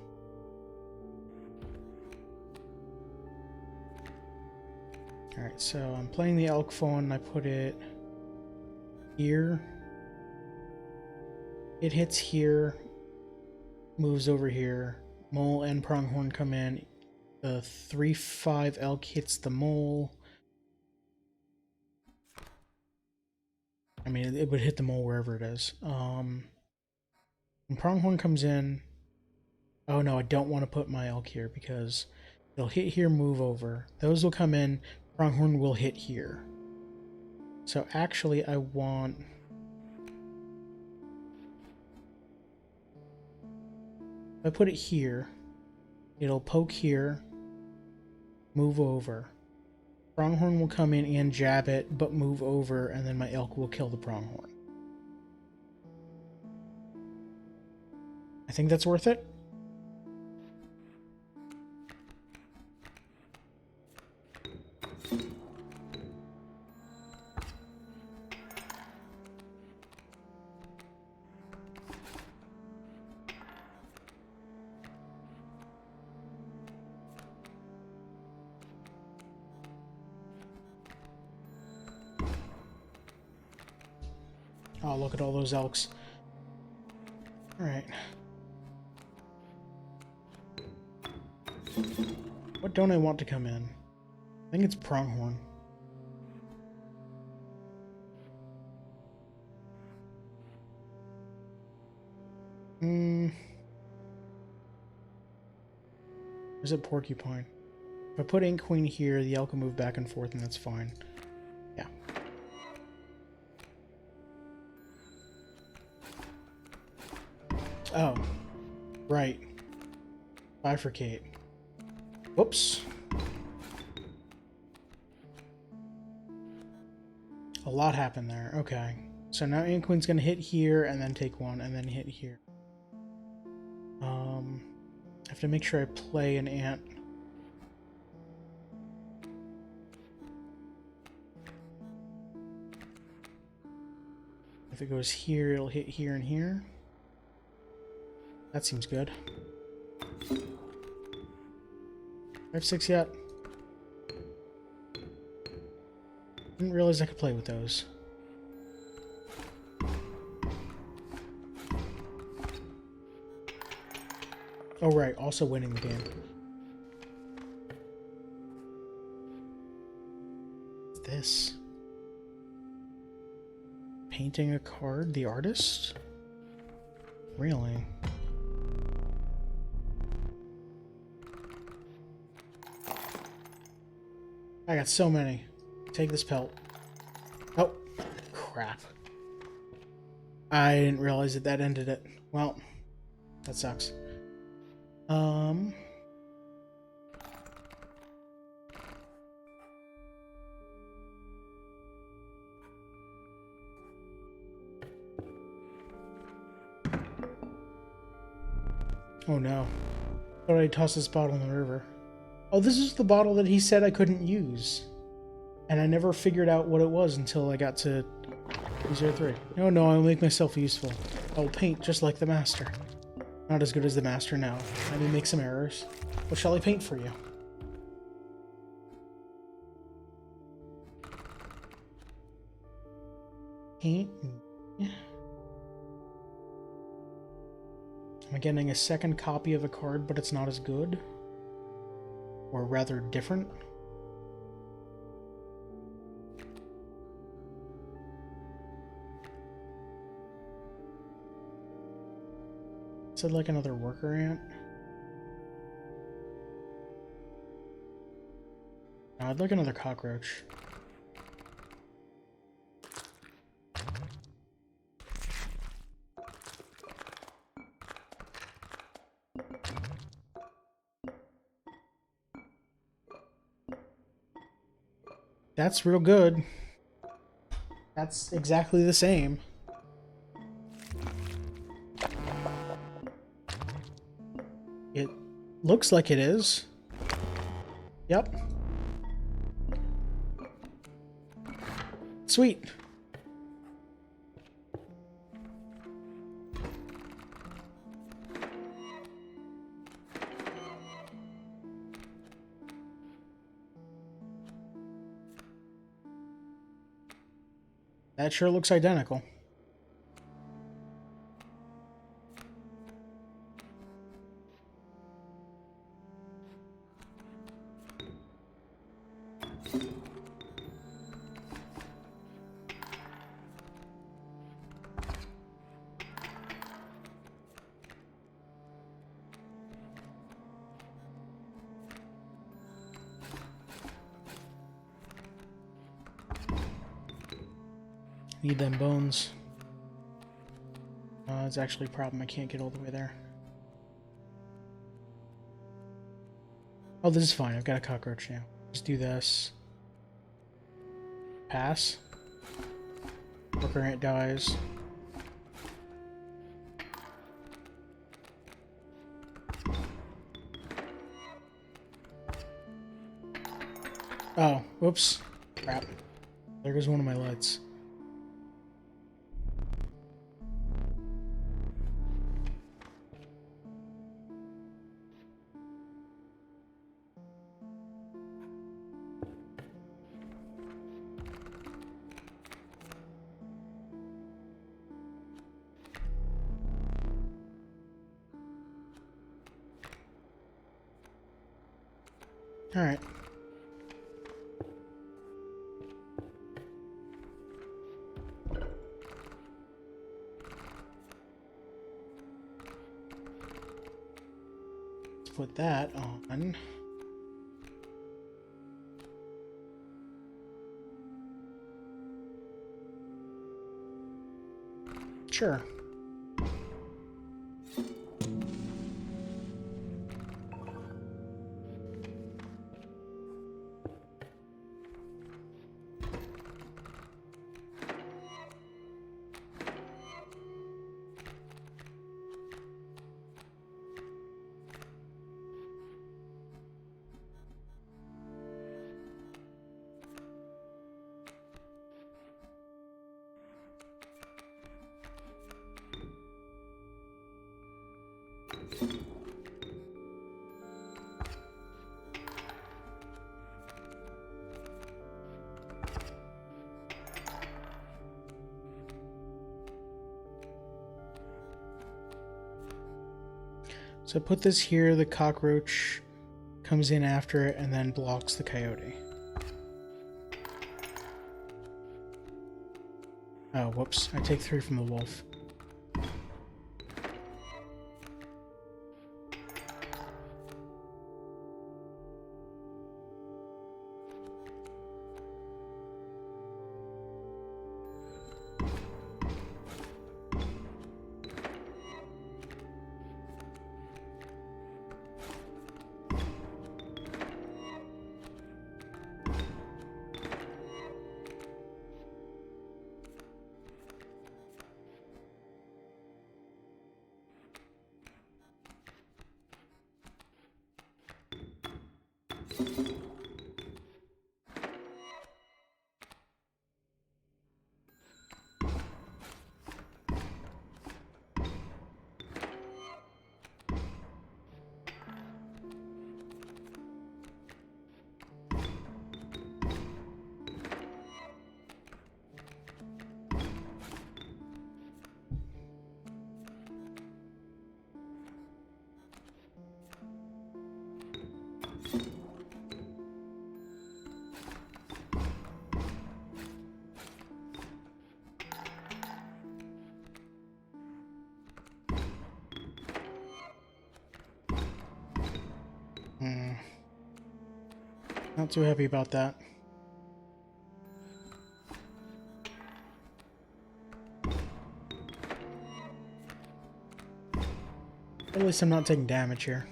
Alright, so I'm playing the elk fawn. I put it here. It hits here. Moves over here. Mole and pronghorn come in. The 3/5 elk hits the mole. I mean, it would hit the mole wherever it is. When pronghorn comes in... Oh no, I don't want to put my elk here because it'll hit here, move over. Those will come in. Pronghorn will hit here. So actually, I want... If I put it here, it'll poke here, move over. Pronghorn will come in and jab it, but move over, and then my elk will kill the pronghorn. I think that's worth it. Oh, look at all those elks. Alright. What don't I want to come in? I think it's pronghorn. Where's it porcupine? If I put ink queen here, the elk will move back and forth and that's fine. Yeah. Oh. Right. Bifurcate. Whoops. A lot happened there. Okay. So now ink queen's gonna hit here and then take one and then hit here. I have to make sure I play an ant. If it goes here, it'll hit here and here. That seems good. 5-6 yet. Didn't realize I could play with those. Oh right, also winning the game. What's this? Painting a card, the artist? Really? I got so many. Take this pelt. Oh, crap. I didn't realize that that ended it. Well, that sucks. Oh no. Thought I tossed this bottle in the river. Oh, this is the bottle that he said I couldn't use. And I never figured out what it was until I got to 03. Oh no, I'll make myself useful. I'll paint just like the master. Not as good as the master now. I may make some errors. What shall I paint for you? Am I getting a second copy of a card, but it's not as good? Or rather different? Is it like another worker ant? No, I'd like another cockroach. That's real good. That's exactly the same. It looks like it is. Yep. Sweet. That sure looks identical. Need them bones. It's actually a problem. I can't get all the way there. Oh, this is fine. I've got a cockroach now. Just do this. Pass. Worker ant dies. Oh, whoops. Crap. There goes one of my lights. All right. Let's put that on. Sure. So put this here, the cockroach comes in after it and then blocks the coyote. Oh, whoops. I take 3 from the wolf. Not too happy about that. At least I'm not taking damage here.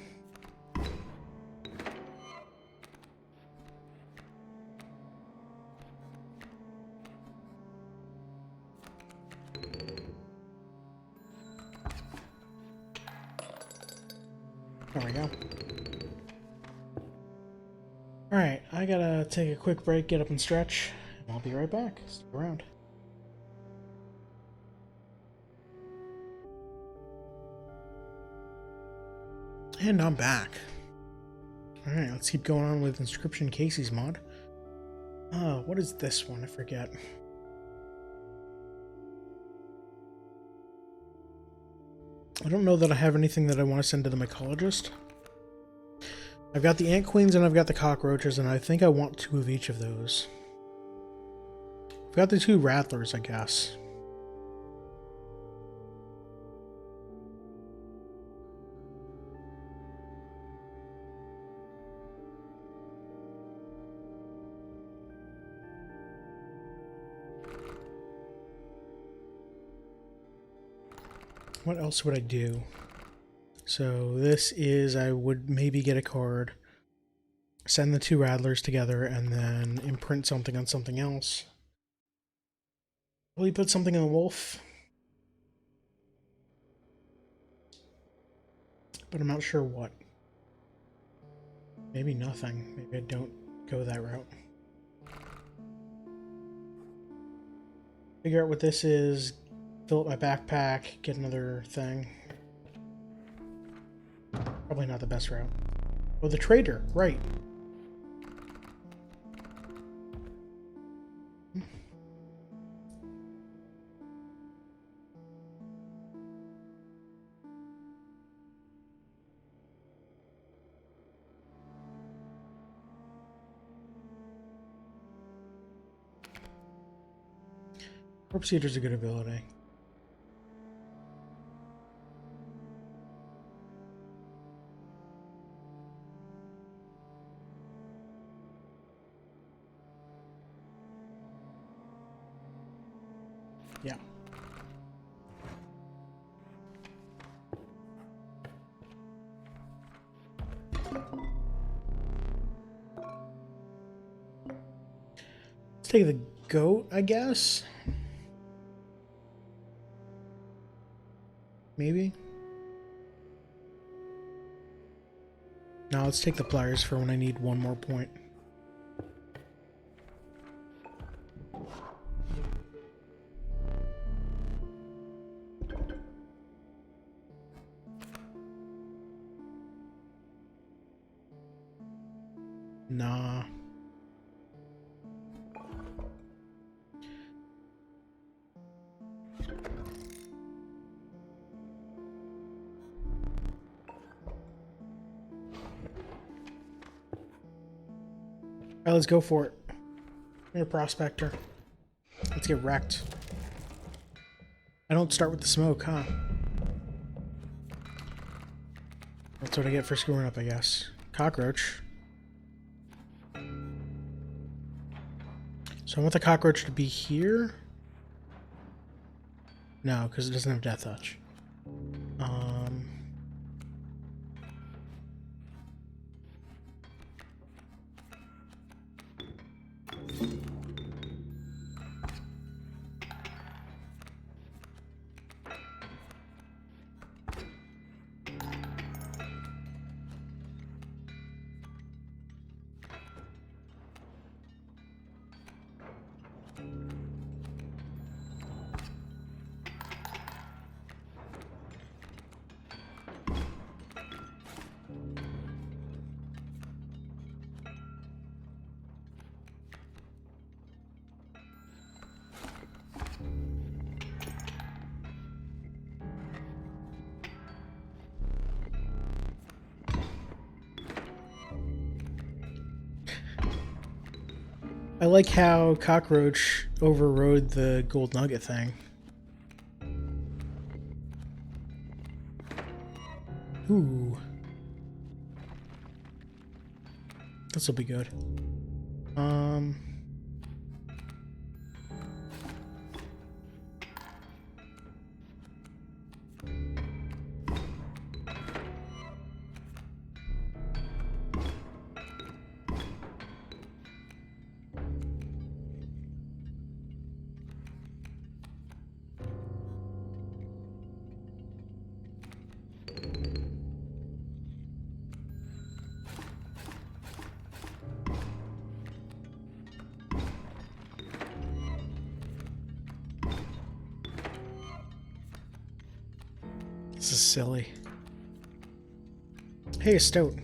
There we go. Alright, I gotta take a quick break, get up and stretch, and I'll be right back. Stick around. And I'm back. Alright, let's keep going on with Inscryption Kaycee's mod. What is this one? I forget. I don't know that I have anything that I want to send to the mycologist. I've got the ant queens and I've got the cockroaches, and I think I want 2 of each of those. I've got the 2 rattlers, I guess. What else would I do? So this is, I would maybe get a card, send the 2 rattlers together, and then imprint something on something else. Will you put something in the wolf? But I'm not sure what. Maybe nothing. Maybe I don't go that route. Figure out what this is, fill up my backpack, get another thing. Probably not the best route. Oh, the trader, right. Corpse Eater's a good ability. Yeah. Let's take the goat, I guess. Maybe. Now let's take the pliers for when I need 1 more point. Nah. Alright, let's go for it. You're a prospector. Let's get wrecked. I don't start with the smoke, huh? That's what I get for screwing up, I guess. Cockroach. So I want the cockroach to be here. No, because it doesn't have death touch. I like how Cockroach overrode the gold nugget thing. Ooh. This'll be good. This is silly. Hey, a Stoat.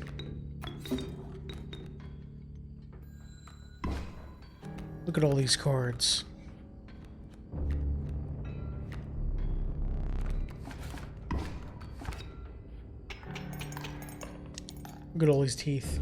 Look at all these cards. Look at all these teeth.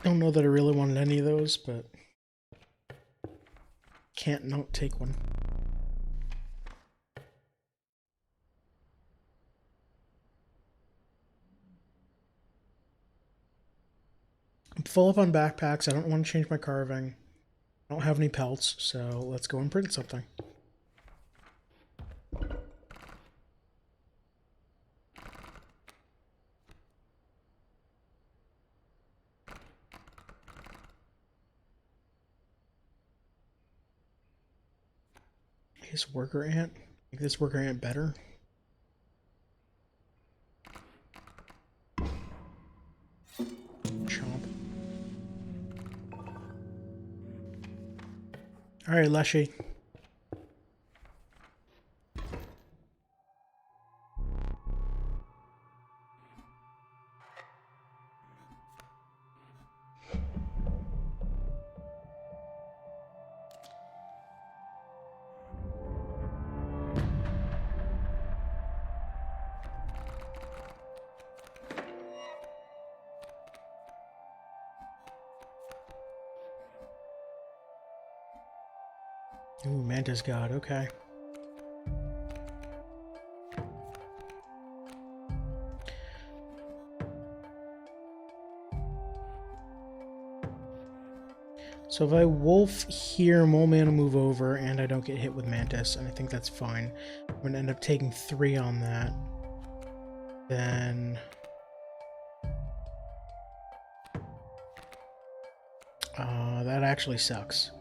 Don't know that I really wanted any of those, but can't not take one. I'm full up on backpacks. I don't want to change my carving. I don't have any pelts, so let's go and print something. This worker ant? Make this worker ant better? Chomp. Alright, Leshy. Ooh, Mantis God, okay. So if I wolf here, Mole Man will move over and I don't get hit with Mantis, and I think that's fine. I'm going to end up taking 3 on that. Then... that actually sucks.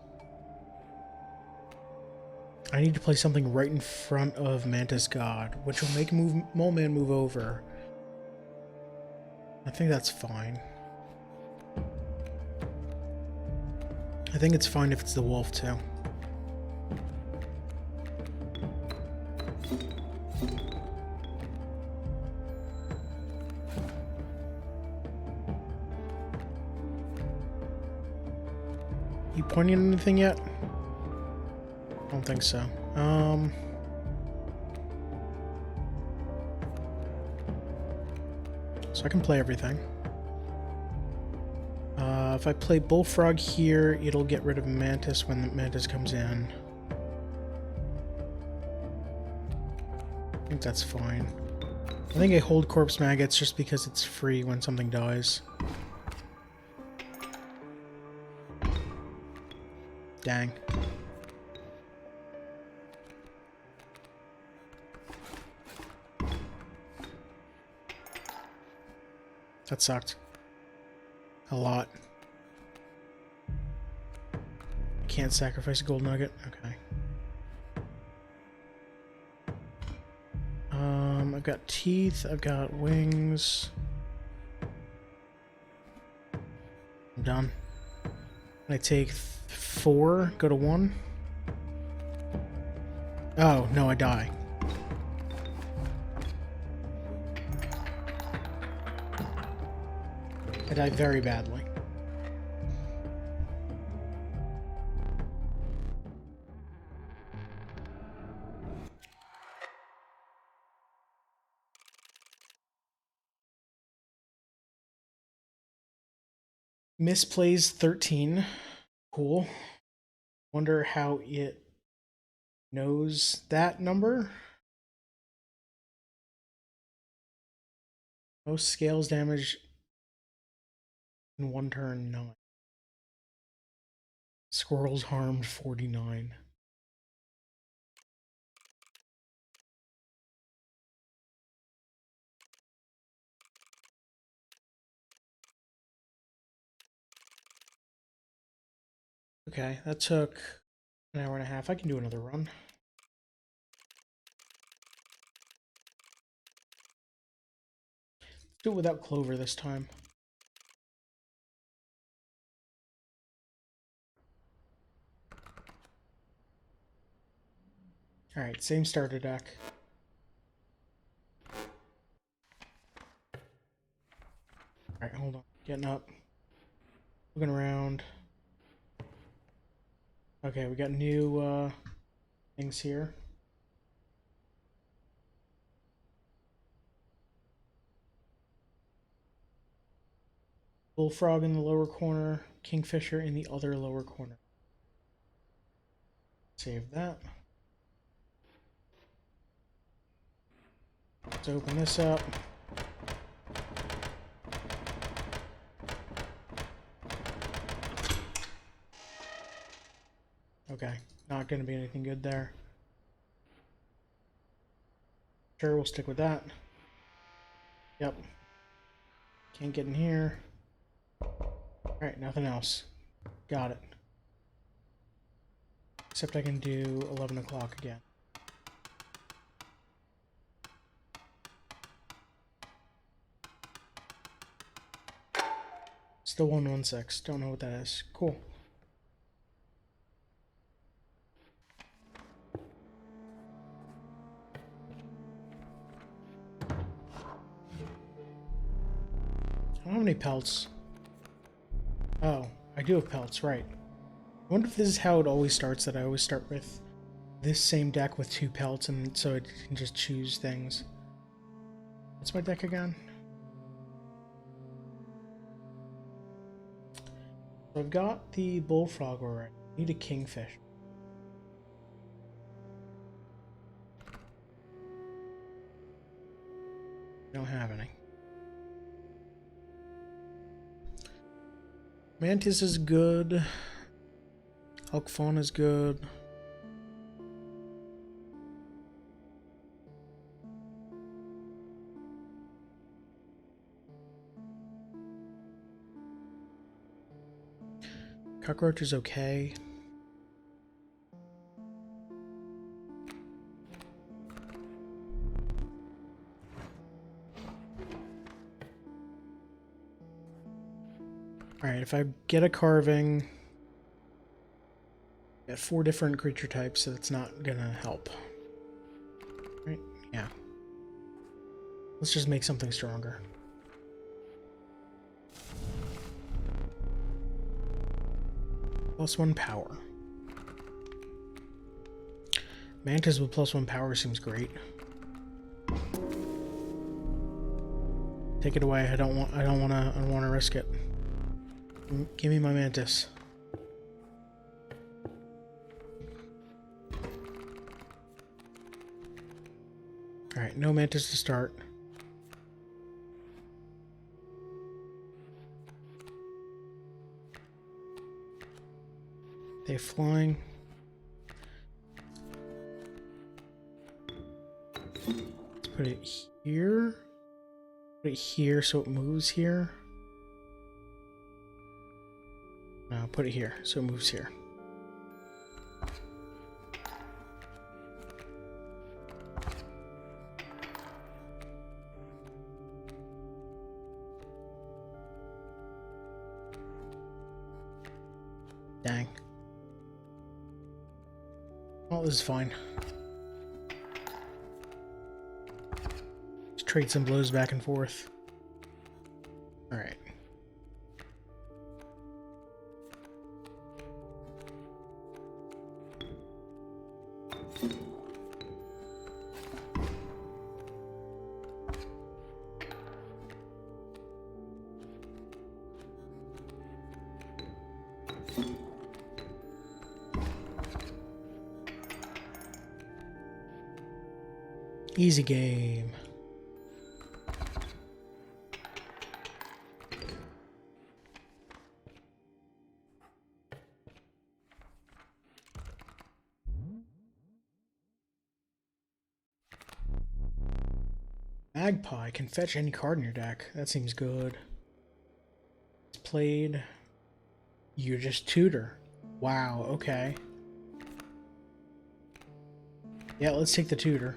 I need to play something right in front of Mantis God, which will make Mole Man move over. I think that's fine. I think it's fine if it's the wolf too. You pointing at anything yet? I don't think so. So I can play everything. If I play Bullfrog here, it'll get rid of Mantis when the Mantis comes in. I think that's fine. I think I hold Corpse Maggots just because it's free when something dies. Dang. That sucked. A lot. Can't sacrifice a gold nugget? Okay. I've got teeth, I've got wings. I'm done. I take 4, go to 1. Oh, no, I die. I die very badly. Misplays 13. Cool. Wonder how it knows that number. Most scales damage in one turn, 9. Squirrels harmed, 49. Okay, that took an hour and a half. I can do another run. Let's do it without Clover this time. Alright, same starter deck. Alright, hold on. Getting up. Looking around. Okay, we got new things here. Bullfrog in the lower corner, Kingfisher in the other lower corner. Save that. Let's open this up. Okay, not going to be anything good there. Sure, we'll stick with that. Yep. Can't get in here. Alright, nothing else. Got it. Except I can do 11 o'clock again. Still 116. Don't know what that is. Cool. I don't have any pelts. Oh, I do have pelts, right. I wonder if this is how it always starts, that I always start with this same deck with 2 pelts, and so it can just choose things. What's my deck again? So I've got the Bullfrog already. I need a Kingfish. Don't have any. Mantis is good. Hulk Fawn is good. Cockroach is okay. Alright, if I get a carving, I get 4 different creature types, so that's not gonna help. Right? Yeah. Let's just make something stronger. +1 power. Mantis with +1 power seems great. Take it away. I don't wanna risk it. Give me my Mantis. Alright, no Mantis to start. They flying. Let's put it here. Put it here so it moves here. No, put it here so it moves here. Dang. Well, this is fine. Just trade some blows back and forth. Alright. Easy game. Magpie can fetch any card in your deck. That seems good. It's played. You're just tutor. Wow, okay. Yeah, let's take the tutor.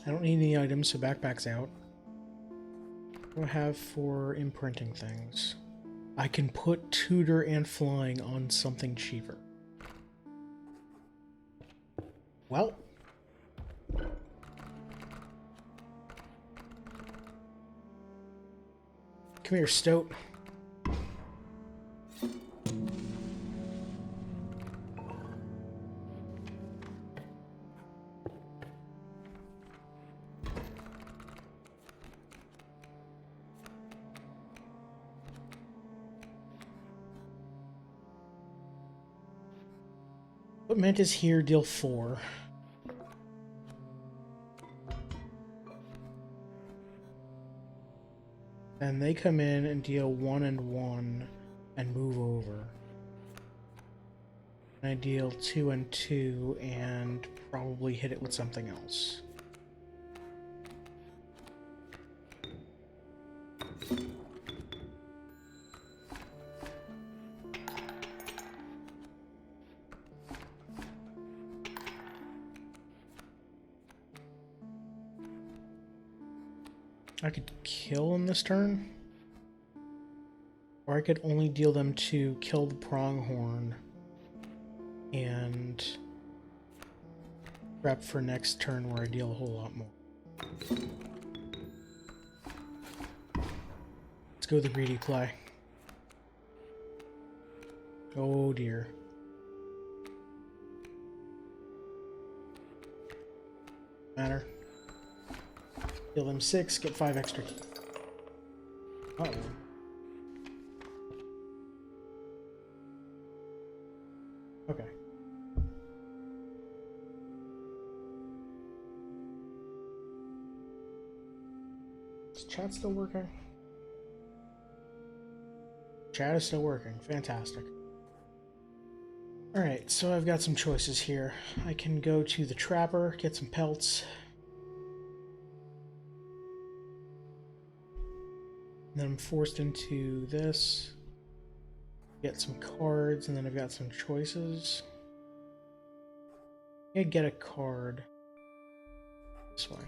I don't need any items, so backpack's out. What do I have for imprinting things? I can put tutor and flying on something cheaper. Well. Come here, Stoat. Put Mantis here, deal 4. And they come in and deal 1 and 1 and move over. And I deal 2 and 2 and probably hit it with something else. I could kill in this turn, or I could only deal them to kill the pronghorn and prep for next turn where I deal a whole lot more. Let's go with the greedy play. Oh dear. Matter. Deal them 6, get 5 extra. Uh-oh. Okay. Is chat still working? Chat is still working. Fantastic. Alright, so I've got some choices here. I can go to the Trapper, get some pelts. Then I'm forced into this, get some cards, and then I've got some choices. I get a card this way.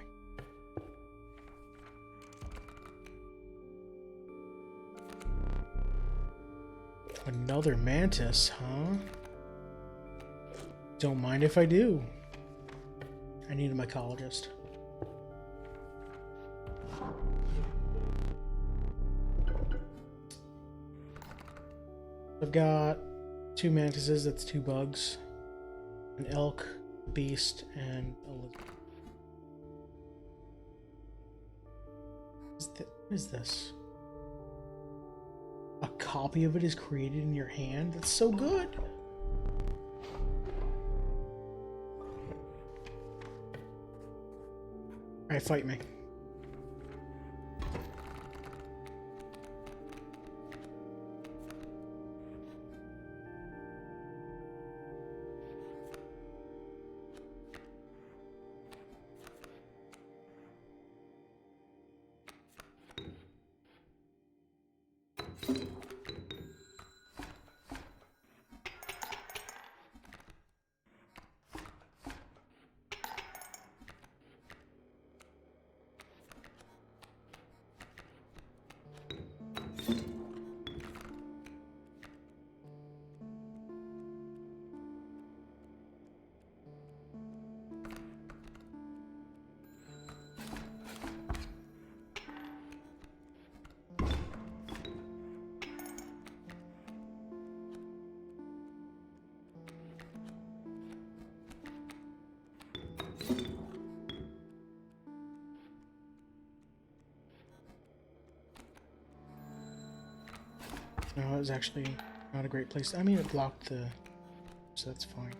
Another Mantis, huh? Don't mind if I do. I need a mycologist. I've got 2 mantises, that's 2 bugs. An elk, a beast, and a lizard. What is this? A copy of it is created in your hand? That's so good! Alright, fight me. No, it was actually not a great place. I mean, it blocked the... so that's fine.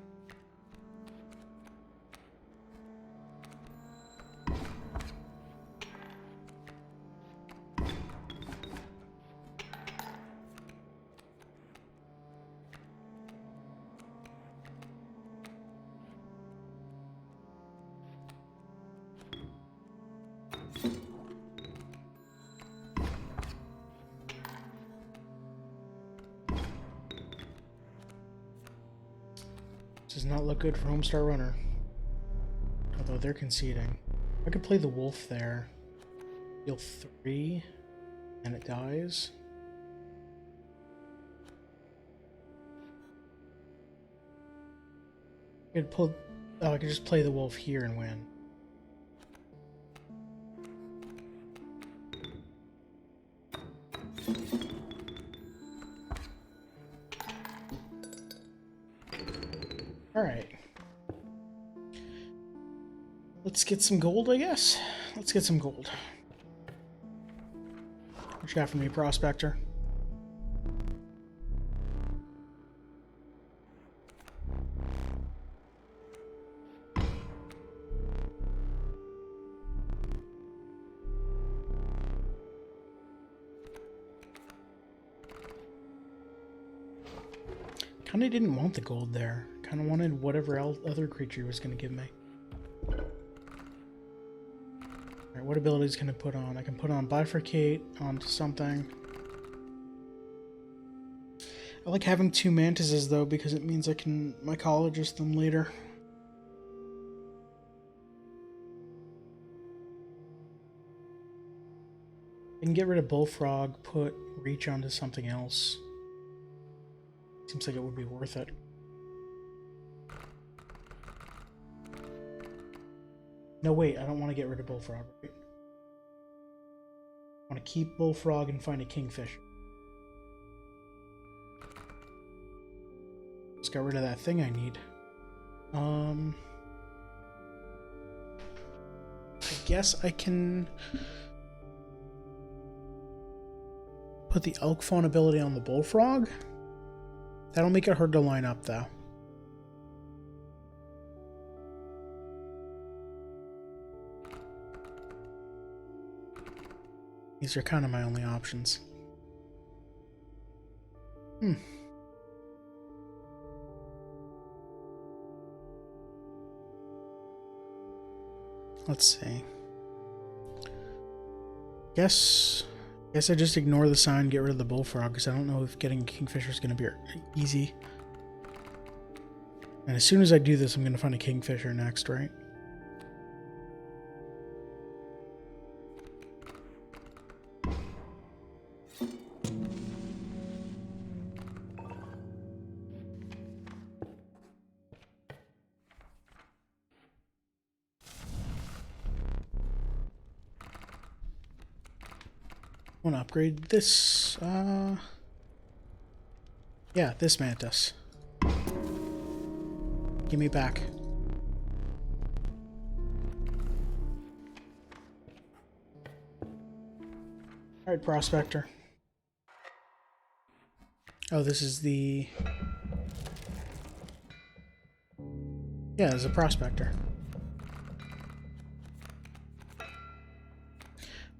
Does not look good for Homestar Runner. Although they're conceding. I could play the wolf there. Deal 3, and it dies. I could pull. Oh, I could just play the wolf here and win. Alright. Let's get some gold, I guess. Let's get some gold. What you got for me, Prospector? Kinda didn't want the gold there. Kinda wanted whatever other creature he was gonna give me. Alright, what abilities can I put on? I can put on Bifurcate onto something. I like having 2 mantises though, because it means I can mycologist them later. I can get rid of Bullfrog, put Reach onto something else. Seems like it would be worth it. No, wait, I don't want to get rid of Bullfrog. Right? I want to keep Bullfrog and find a Kingfisher. Just got rid of that thing I need. I guess I can put the Elk Fawn ability on the Bullfrog. That'll make it hard to line up, though. These are kind of my only options. Let's see. Guess I just ignore the sign, get rid of the Bullfrog, because I don't know if getting Kingfisher is going to be easy. And as soon as I do this, I'm going to find a Kingfisher next, right? I want to upgrade this, yeah, this Mantis. Give me back. Alright, Prospector. Oh, this is the... yeah, there's a Prospector.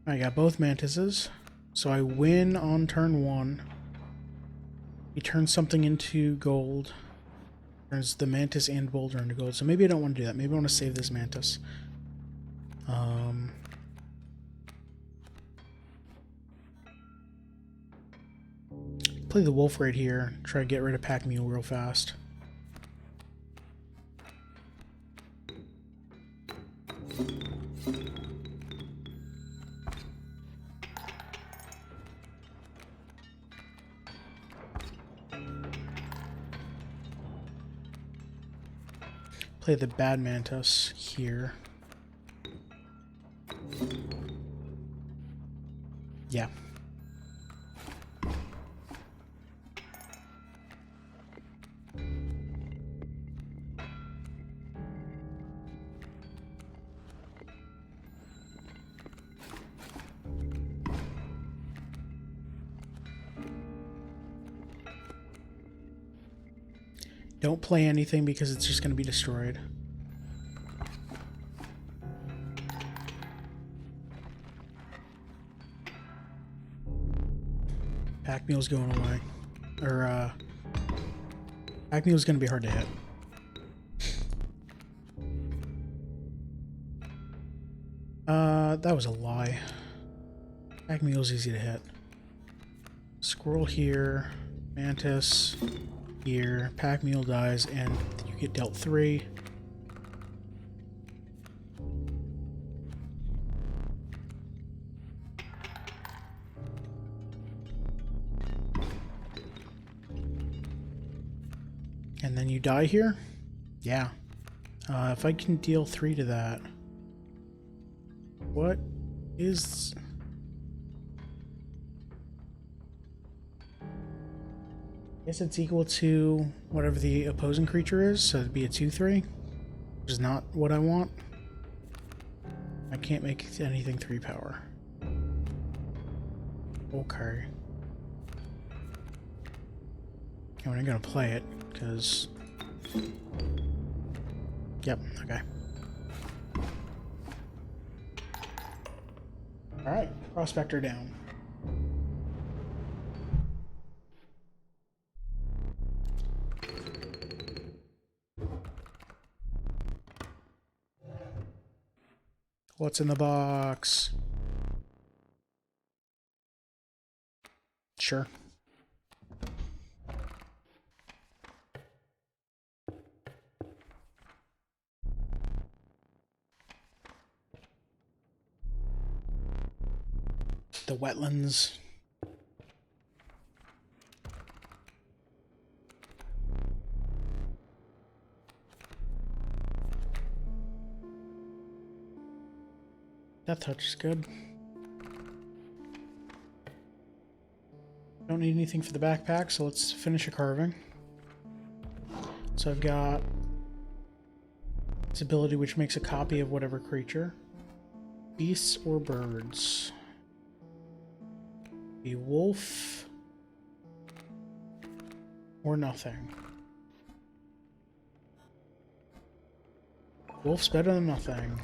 I got both Mantises. So I win on turn 1. He turns something into gold. Turns the Mantis and Boulder into gold. So maybe I don't want to do that. Maybe I want to save this Mantis. Play the Wolf right here. Try to get rid of Pack Mule real fast. Play the Bad Mantis here. Yeah. Don't play anything because it's just going to be destroyed. Pack Mule's going away. Or, Pack Mule's going to be hard to hit. That was a lie. Pack Mule's easy to hit. Squirrel here. Mantis here. Pack Mule dies, and you get dealt 3. And then you die here? Yeah. If I can deal 3 to that. What is... I guess it's equal to whatever the opposing creature is, so it'd be a 2/3, which is not what I want. I can't make anything 3 power. Okay. And we're not gonna play it, because... Yep, okay. Alright, Prospector down. What's in the box? Sure. The wetlands. Death Touch is good. Don't need anything for the backpack, so let's finish a carving. So I've got this ability which makes a copy of whatever creature. Beasts or birds. A wolf or nothing. Wolf's better than nothing.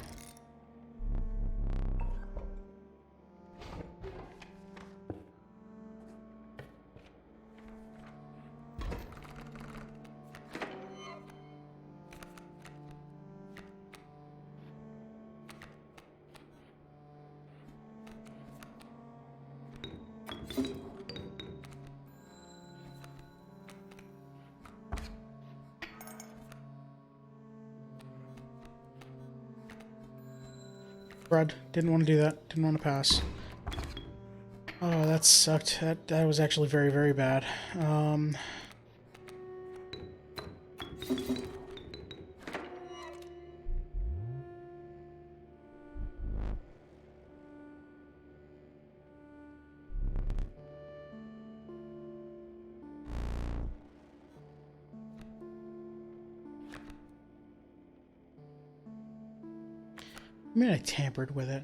Crud. Didn't want to do that. Didn't want to pass. Oh, that sucked. That was actually very, very bad. I mean, I tampered with it.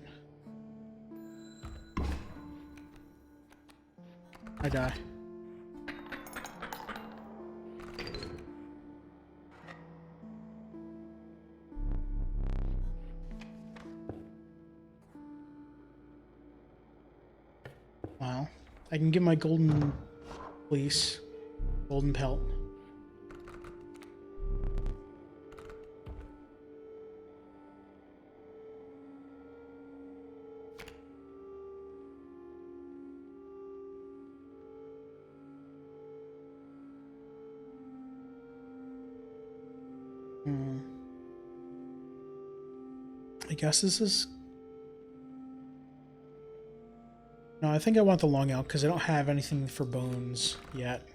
I die. Wow. I can get my golden fleece. Golden pelt. I guess this is... No, I think I want the long elk because I don't have anything for bones yet.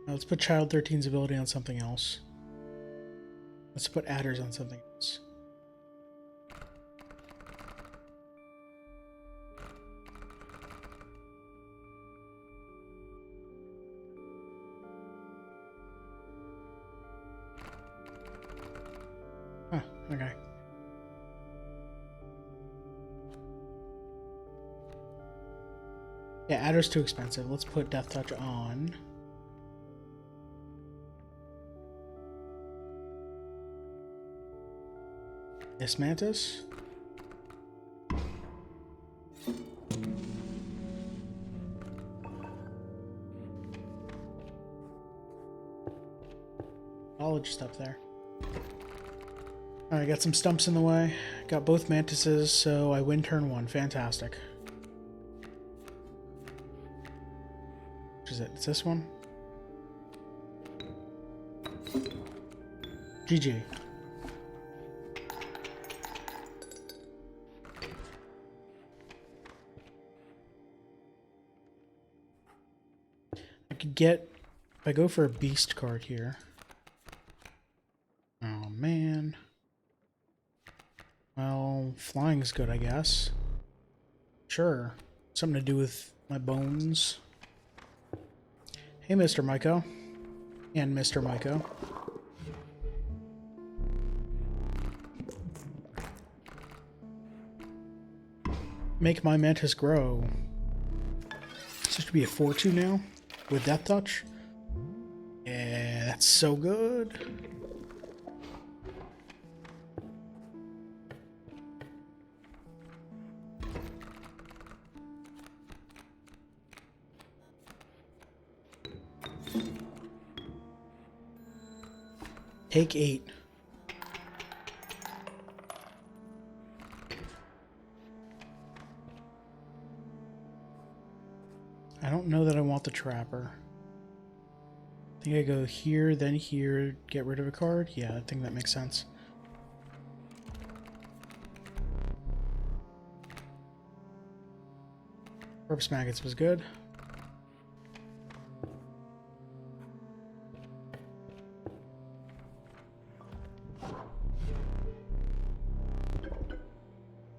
Now let's put Child 13's ability on something else. Let's put Adders on something else. Huh, okay. Yeah, Adder's too expensive. Let's put Death Touch on. This Mantis. Knowledge stuff there. Alright, got some stumps in the way. Got both Mantises, so I win turn 1. Fantastic. Which is it? It's this one? GG. I could get... If I go for a beast card here... Oh, man. Well, flying's good, I guess. Sure. Something to do with my bones. Hey, Mr. Myco. And Mr. Myco. Make my Mantis grow. This should be a 4-2 now with Death Touch. Yeah, that's so good. Take 8. I don't know that I want the Trapper. I think I go here, then here, get rid of a card. Yeah, I think that makes sense. Corpse Maggots was good.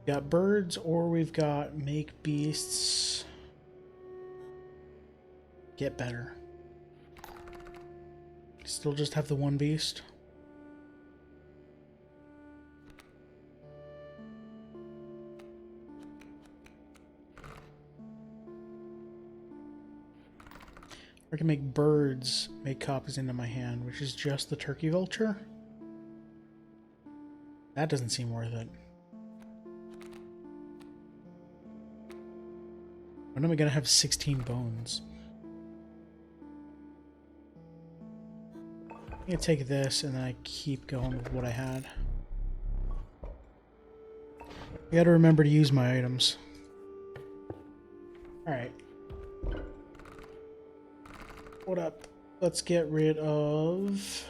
Got birds, or we've got make beasts get better. Still just have the one beast. I can make birds make copies into my hand, which is just the turkey vulture. That doesn't seem worth it. When am I gonna have 16 bones? I'm gonna take this and then I keep going with what I had. I gotta remember to use my items. Alright. What up? Let's get rid of...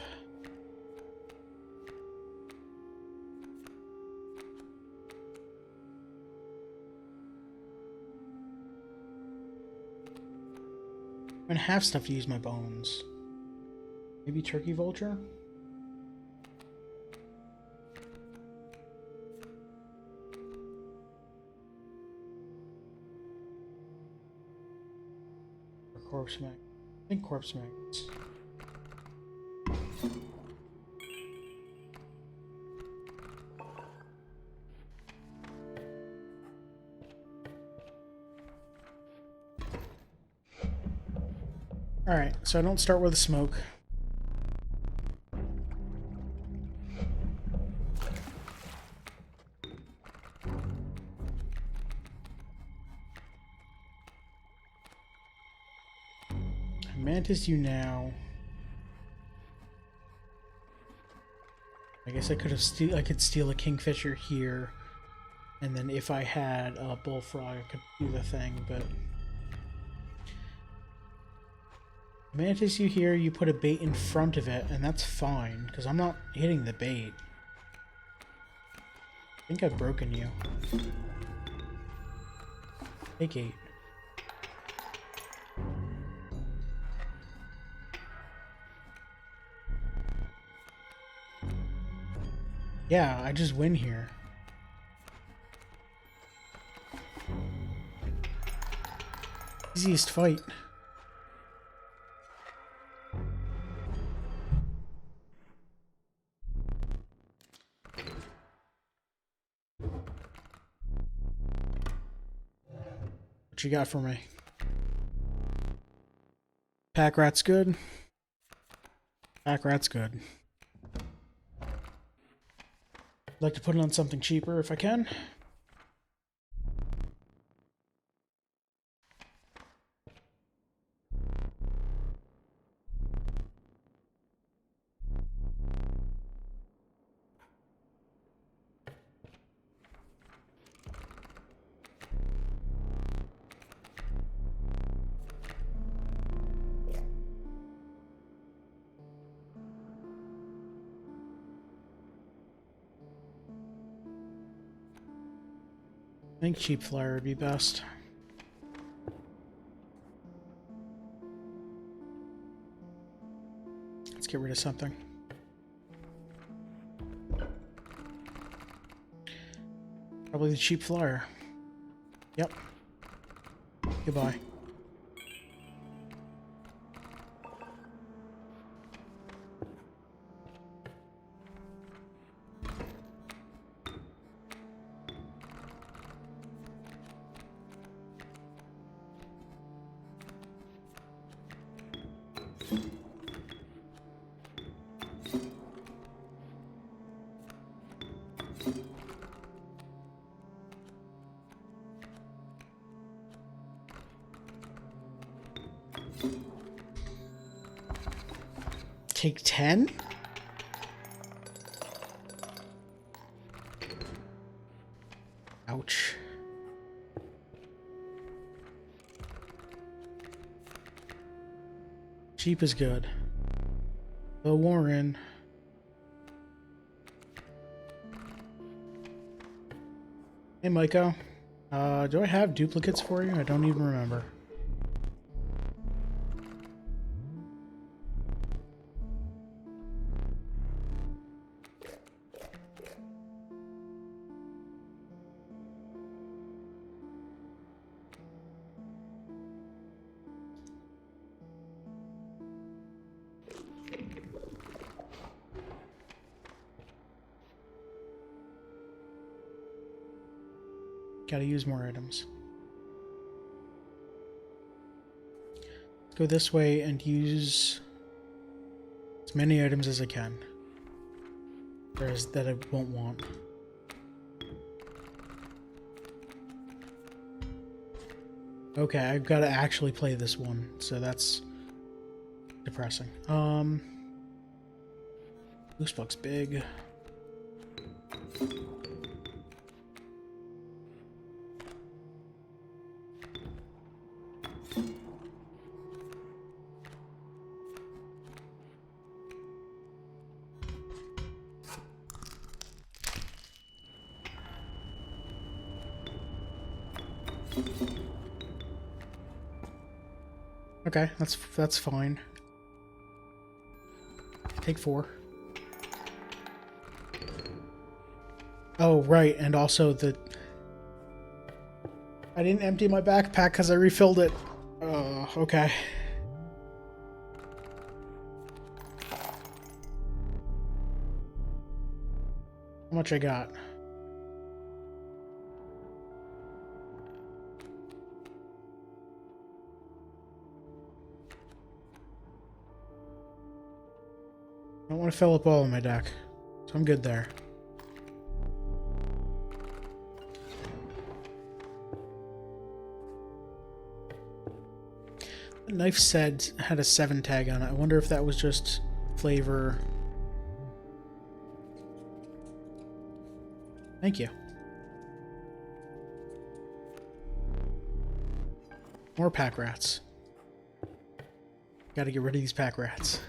I'm gonna have stuff to use my bones. Maybe turkey vulture? Or corpse mag. I think corpse maggots. Alright, so I don't start with a smoke. Mantis you now. I guess I could have steal a kingfisher here, and then if I had a bullfrog I could do the thing, but Mantis you here, you put a bait in front of it, and that's fine, because I'm not hitting the bait. I think I've broken you. Take 8. Yeah, I just win here. Easiest fight. What you got for me? Pack rat's good. Pack rat's good. I'd like to put it on something cheaper if I can. I think cheap flyer would be best. Let's get rid of something. Probably the cheap flyer. Yep. Goodbye. Take 10? Ouch. Cheap is good. The Warren. Hey, Maiko. Do I have duplicates for you? I don't even remember. Gotta use more items. Let's go this way and use as many items as I can. Whereas that I won't want. Okay, I've got to actually play this one, so that's depressing. Goosebug's big. Okay, that's fine. Take 4. Oh, right, and also I didn't empty my backpack because I refilled it. Okay. How much I got? I don't want to fill up all of my deck, so I'm good there. The knife said had a 7 tag on it. I wonder if that was just flavor. Thank you. More pack rats. Gotta get rid of these pack rats.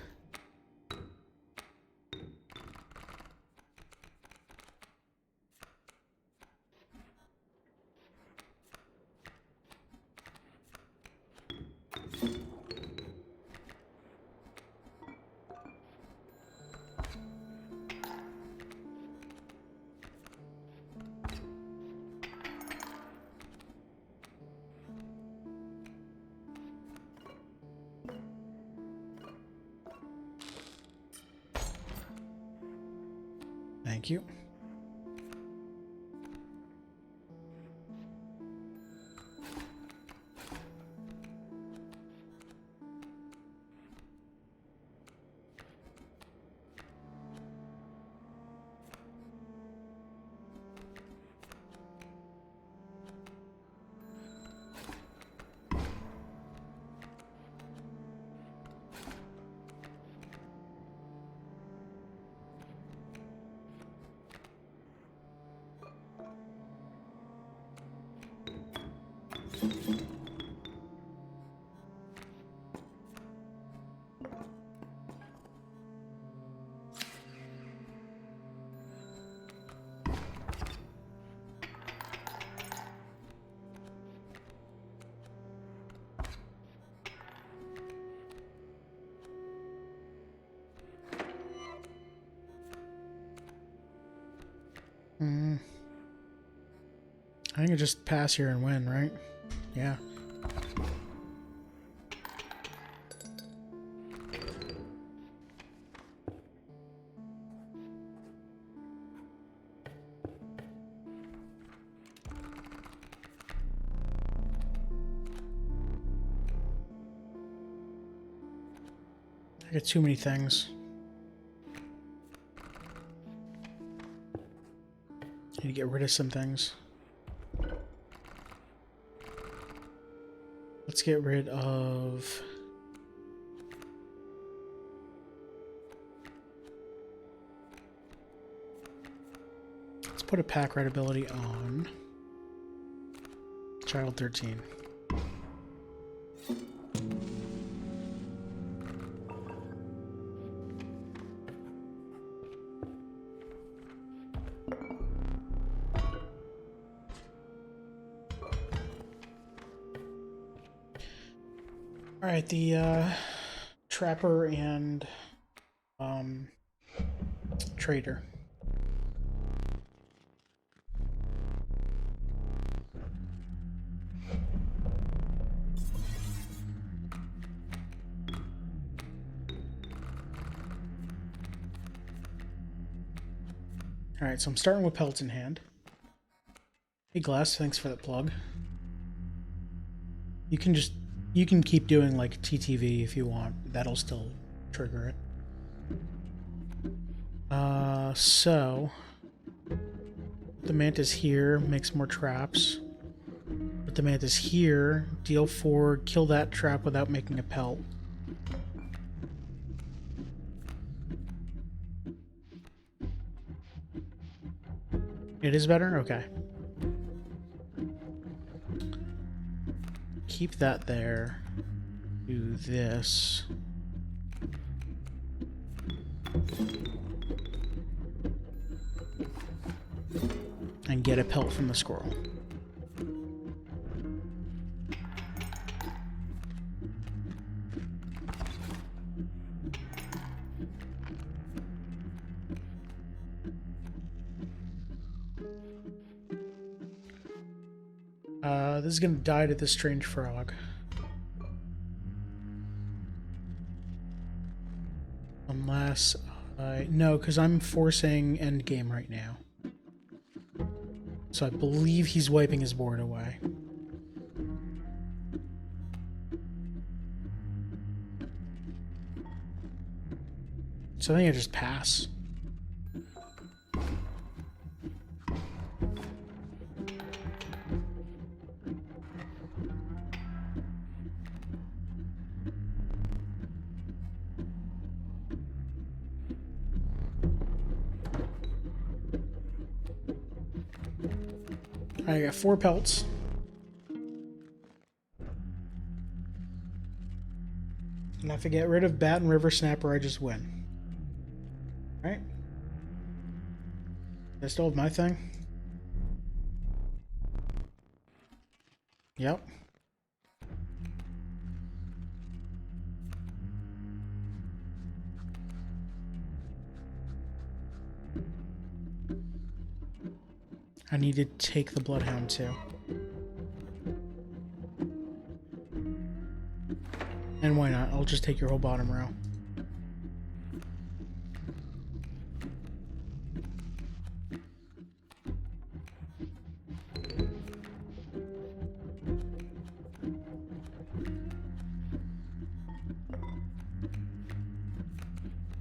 Thank you. I think I just pass here and win, right? Yeah. I got too many things. Need to get rid of some things. Let's get rid of... Let's put a pack rat ability on Child 13. Alright, the trapper and trader. Alright, so I'm starting with pelts in hand. Hey Glass, thanks for that plug. You can keep doing like TTV if you want. That'll still trigger it. So the mantis here makes more traps. But the mantis here, deal 4, kill that trap without making a pelt. It is better? Okay. Keep that there. Do this. And get a pelt from the squirrel. This is gonna die to this strange frog. Unless I... No, because I'm forcing endgame right now. So I believe he's wiping his board away. So I think I just pass. I got 4 pelts. And if I get rid of Bat and River Snapper, I just win. Right? I still have my thing? Yep. I need to take the Bloodhound too. And why not? I'll just take your whole bottom row.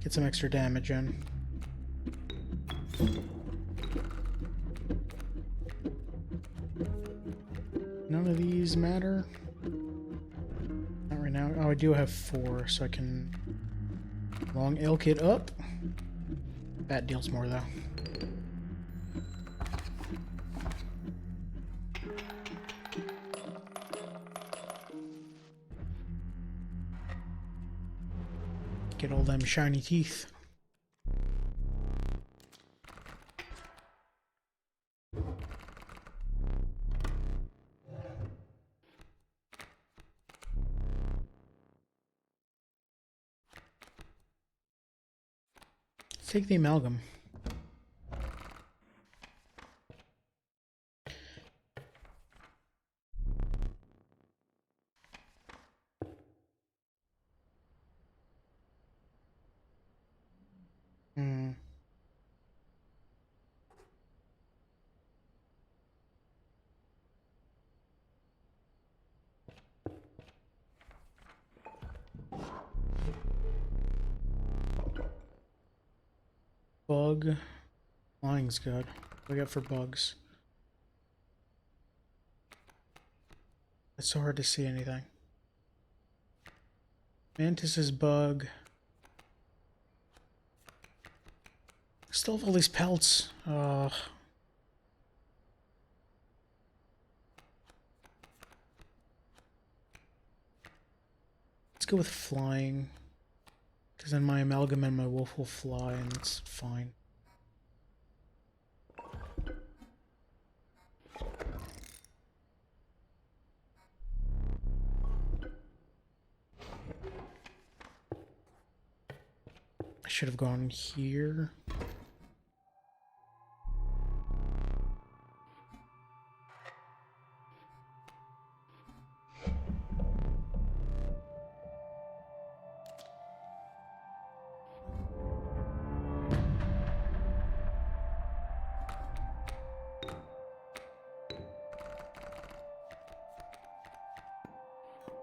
Get some extra damage in. None of these matter. Not right now. Oh, I do have 4, so I can long elk it up. Bat deals more though. Get all them shiny teeth. Take the amalgam. Bug. Flying's good. What do we got for bugs? It's so hard to see anything. Mantis is bug. Still have all these pelts. Let's go with flying. Because then my amalgam and my wolf will fly and it's fine. I should have gone here.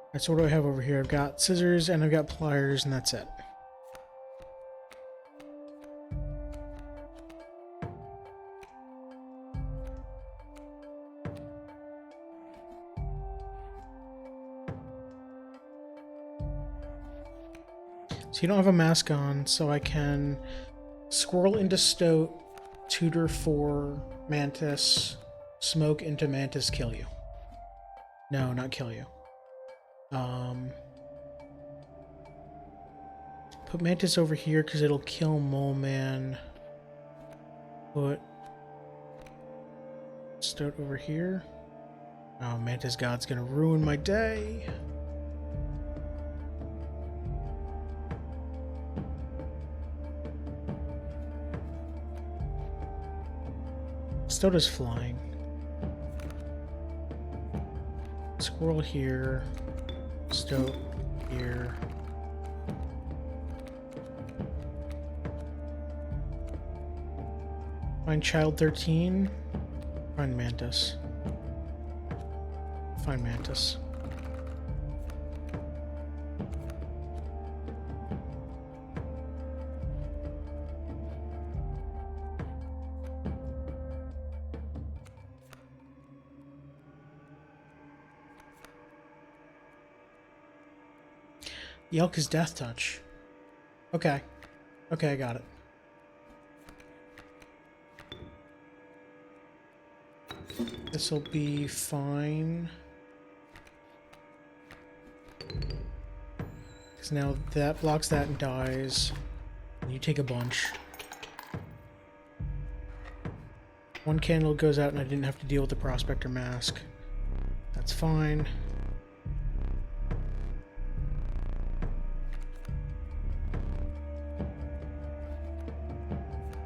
Alright, so what do I have over here? I've got scissors and I've got pliers and that's it. So you don't have a mask on, so I can squirrel into stoat, tutor for mantis, smoke into mantis, kill you. No, not kill you. Put mantis over here because it'll kill mole man. Put stoat over here. Oh, mantis god's gonna ruin my day. Stoat is flying. Squirrel here. Stoat here. Find child 13. Find mantis. Find mantis. Yelk is death touch. Okay. Okay, I got it. This'll be fine. Because now that blocks that and dies. And you take a bunch. One candle goes out and I didn't have to deal with the prospector mask. That's fine.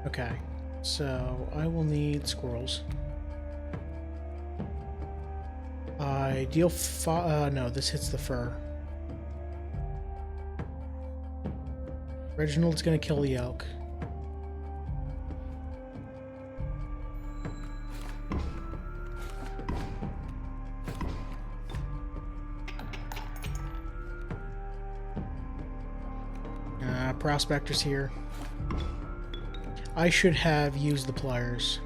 Okay, so I will need squirrels. I deal no, this hits the fur. Reginald's gonna kill the elk. Prospector's here. I should have used the pliers.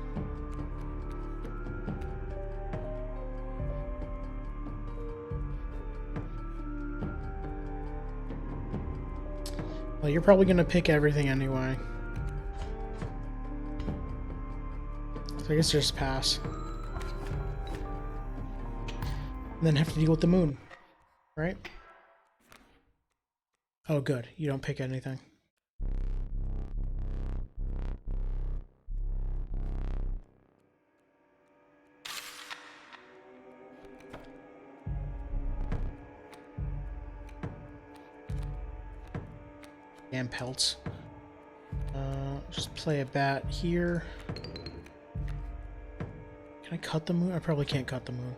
Well, you're probably going to pick everything anyway. So I guess just pass. And then have to deal with the moon, right? Oh, good. You don't pick anything. Damn pelts. Just play a bat here. Can I cut the moon? I probably can't cut the moon.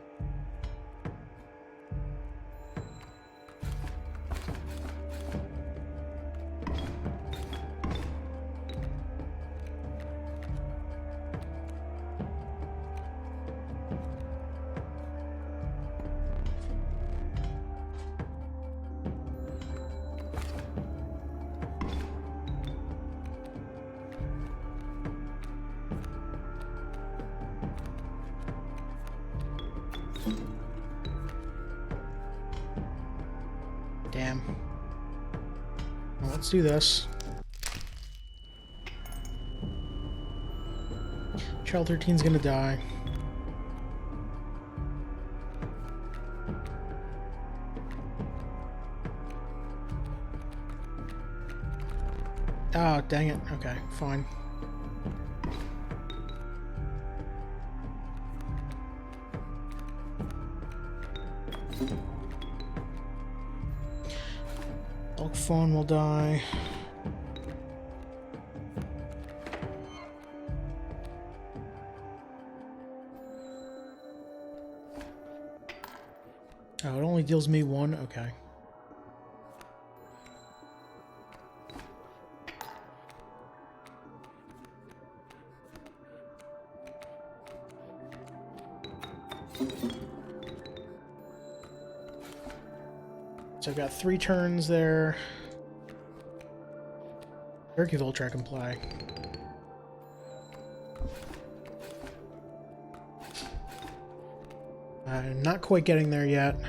let's do this. Child 13's gonna die. Oh, dang it. Okay, fine. Elk fawn will die. Oh, it only deals me 1? Okay. So I've got 3 turns there. Turkey Vulture I can play. Not quite getting there yet.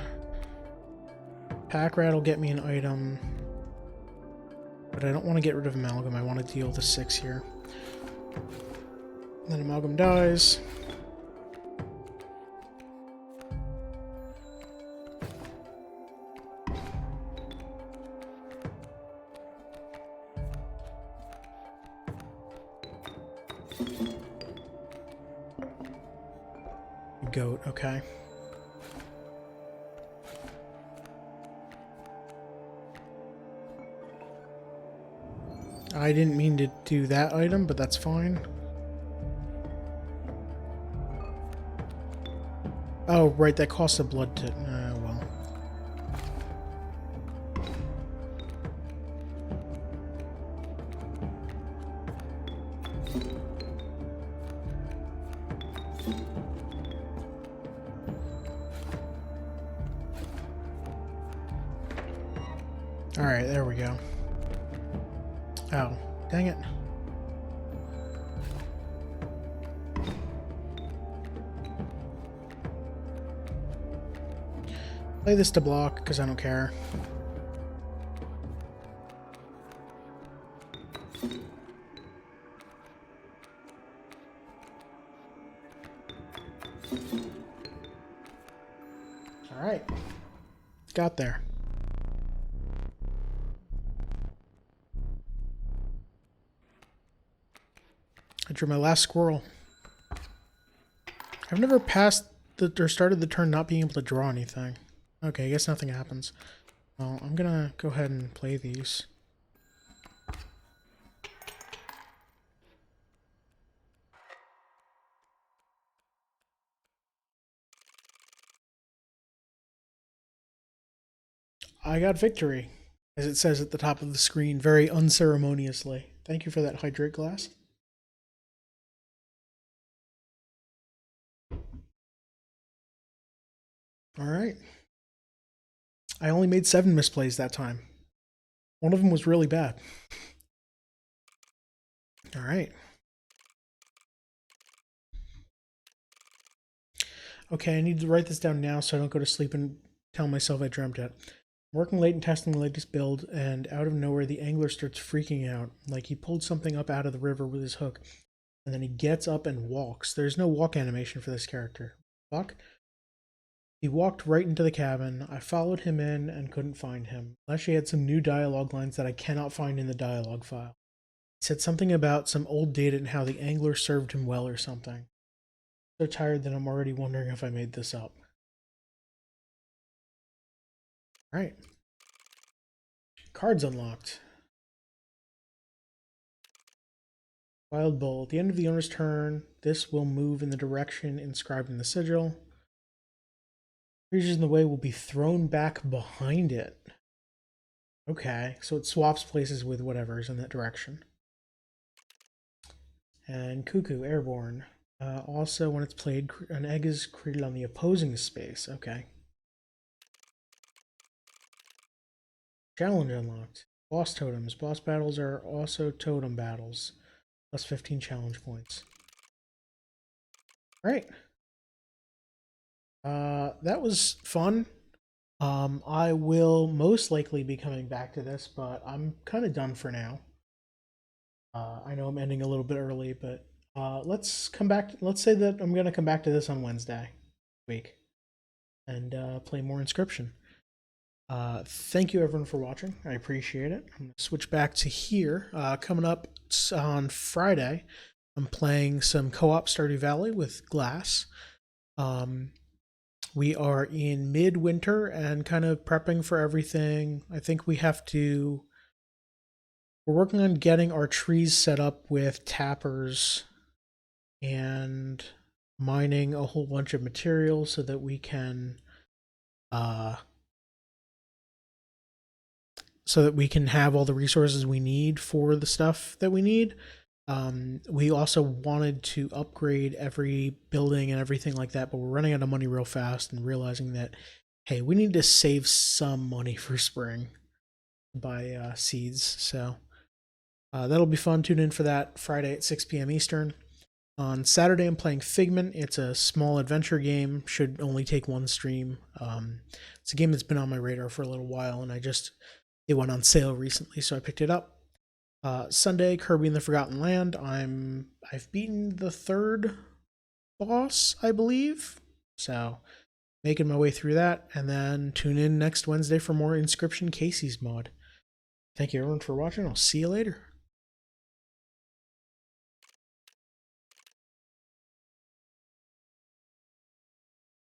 Pack Rat will get me an item. But I don't want to get rid of Amalgam. I want to deal the 6 here. And then Amalgam dies. Goat, okay. I didn't mean to do that item, but that's fine. Oh, right, that costs a blood to... well. Alright, there we go. Oh, dang it. Play this to block, because I don't care. Alright. Got there. I drew my last squirrel. I've never passed the or started the turn not being able to draw anything. Okay, I guess nothing happens. Well, I'm gonna go ahead and play these. I got victory, as it says at the top of the screen, very unceremoniously. Thank you for that hydrate glass. Alright. I only made 7 misplays that time. One of them was really bad. Alright. Okay, I need to write this down now so I don't go to sleep and tell myself I dreamt it. Working late and testing the latest build, and out of nowhere the angler starts freaking out, like he pulled something up out of the river with his hook, and then he gets up and walks. There's no walk animation for this character. Fuck. He walked right into the cabin. I followed him in and couldn't find him. Actually had some new dialogue lines that I cannot find in the dialogue file. He said something about some old data and how the angler served him well or something. So tired that I'm already wondering if I made this up. Alright. Cards unlocked. Wild Bull. At the end of the owner's turn, this will move in the direction inscribed in the sigil. Creatures in the way will be thrown back behind it. Okay, so it swaps places with whatever is in that direction. And Cuckoo, Airborne. Also, when it's played, an egg is created on the opposing space. Okay. Challenge unlocked. Boss totems. Boss battles are also totem battles. Plus 15 challenge points. Alright. That was fun. I will most likely be coming back to this, but I'm kind of done for now. I know I'm ending a little bit early, but let's come back. Let's say that I'm gonna come back to this on Wednesday week and play more Inscryption. Thank you everyone for watching. I appreciate it. I'm gonna switch back to here. Coming up on Friday, I'm playing some co-op Stardew Valley with Glass. We are in midwinter and kind of prepping for everything. I think we're working on getting our trees set up with tappers and mining a whole bunch of materials so that we can uh have all the resources we need for the stuff that we need. We also wanted to upgrade every building and everything like that, but we're running out of money real fast and realizing that, hey, we need to save some money for spring to buy seeds. So that'll be fun. Tune in for that Friday at 6 p.m. Eastern. On Saturday, I'm playing Figment. It's a small adventure game. Should only take one stream. It's a game that's been on my radar for a little while, and it went on sale recently, so I picked it up. Sunday, Kirby and the Forgotten Land. I've beaten the third boss, I believe. So making my way through that, and then tune in next Wednesday for more Inscryption Kaycee's mod. Thank you everyone for watching. I'll see you later.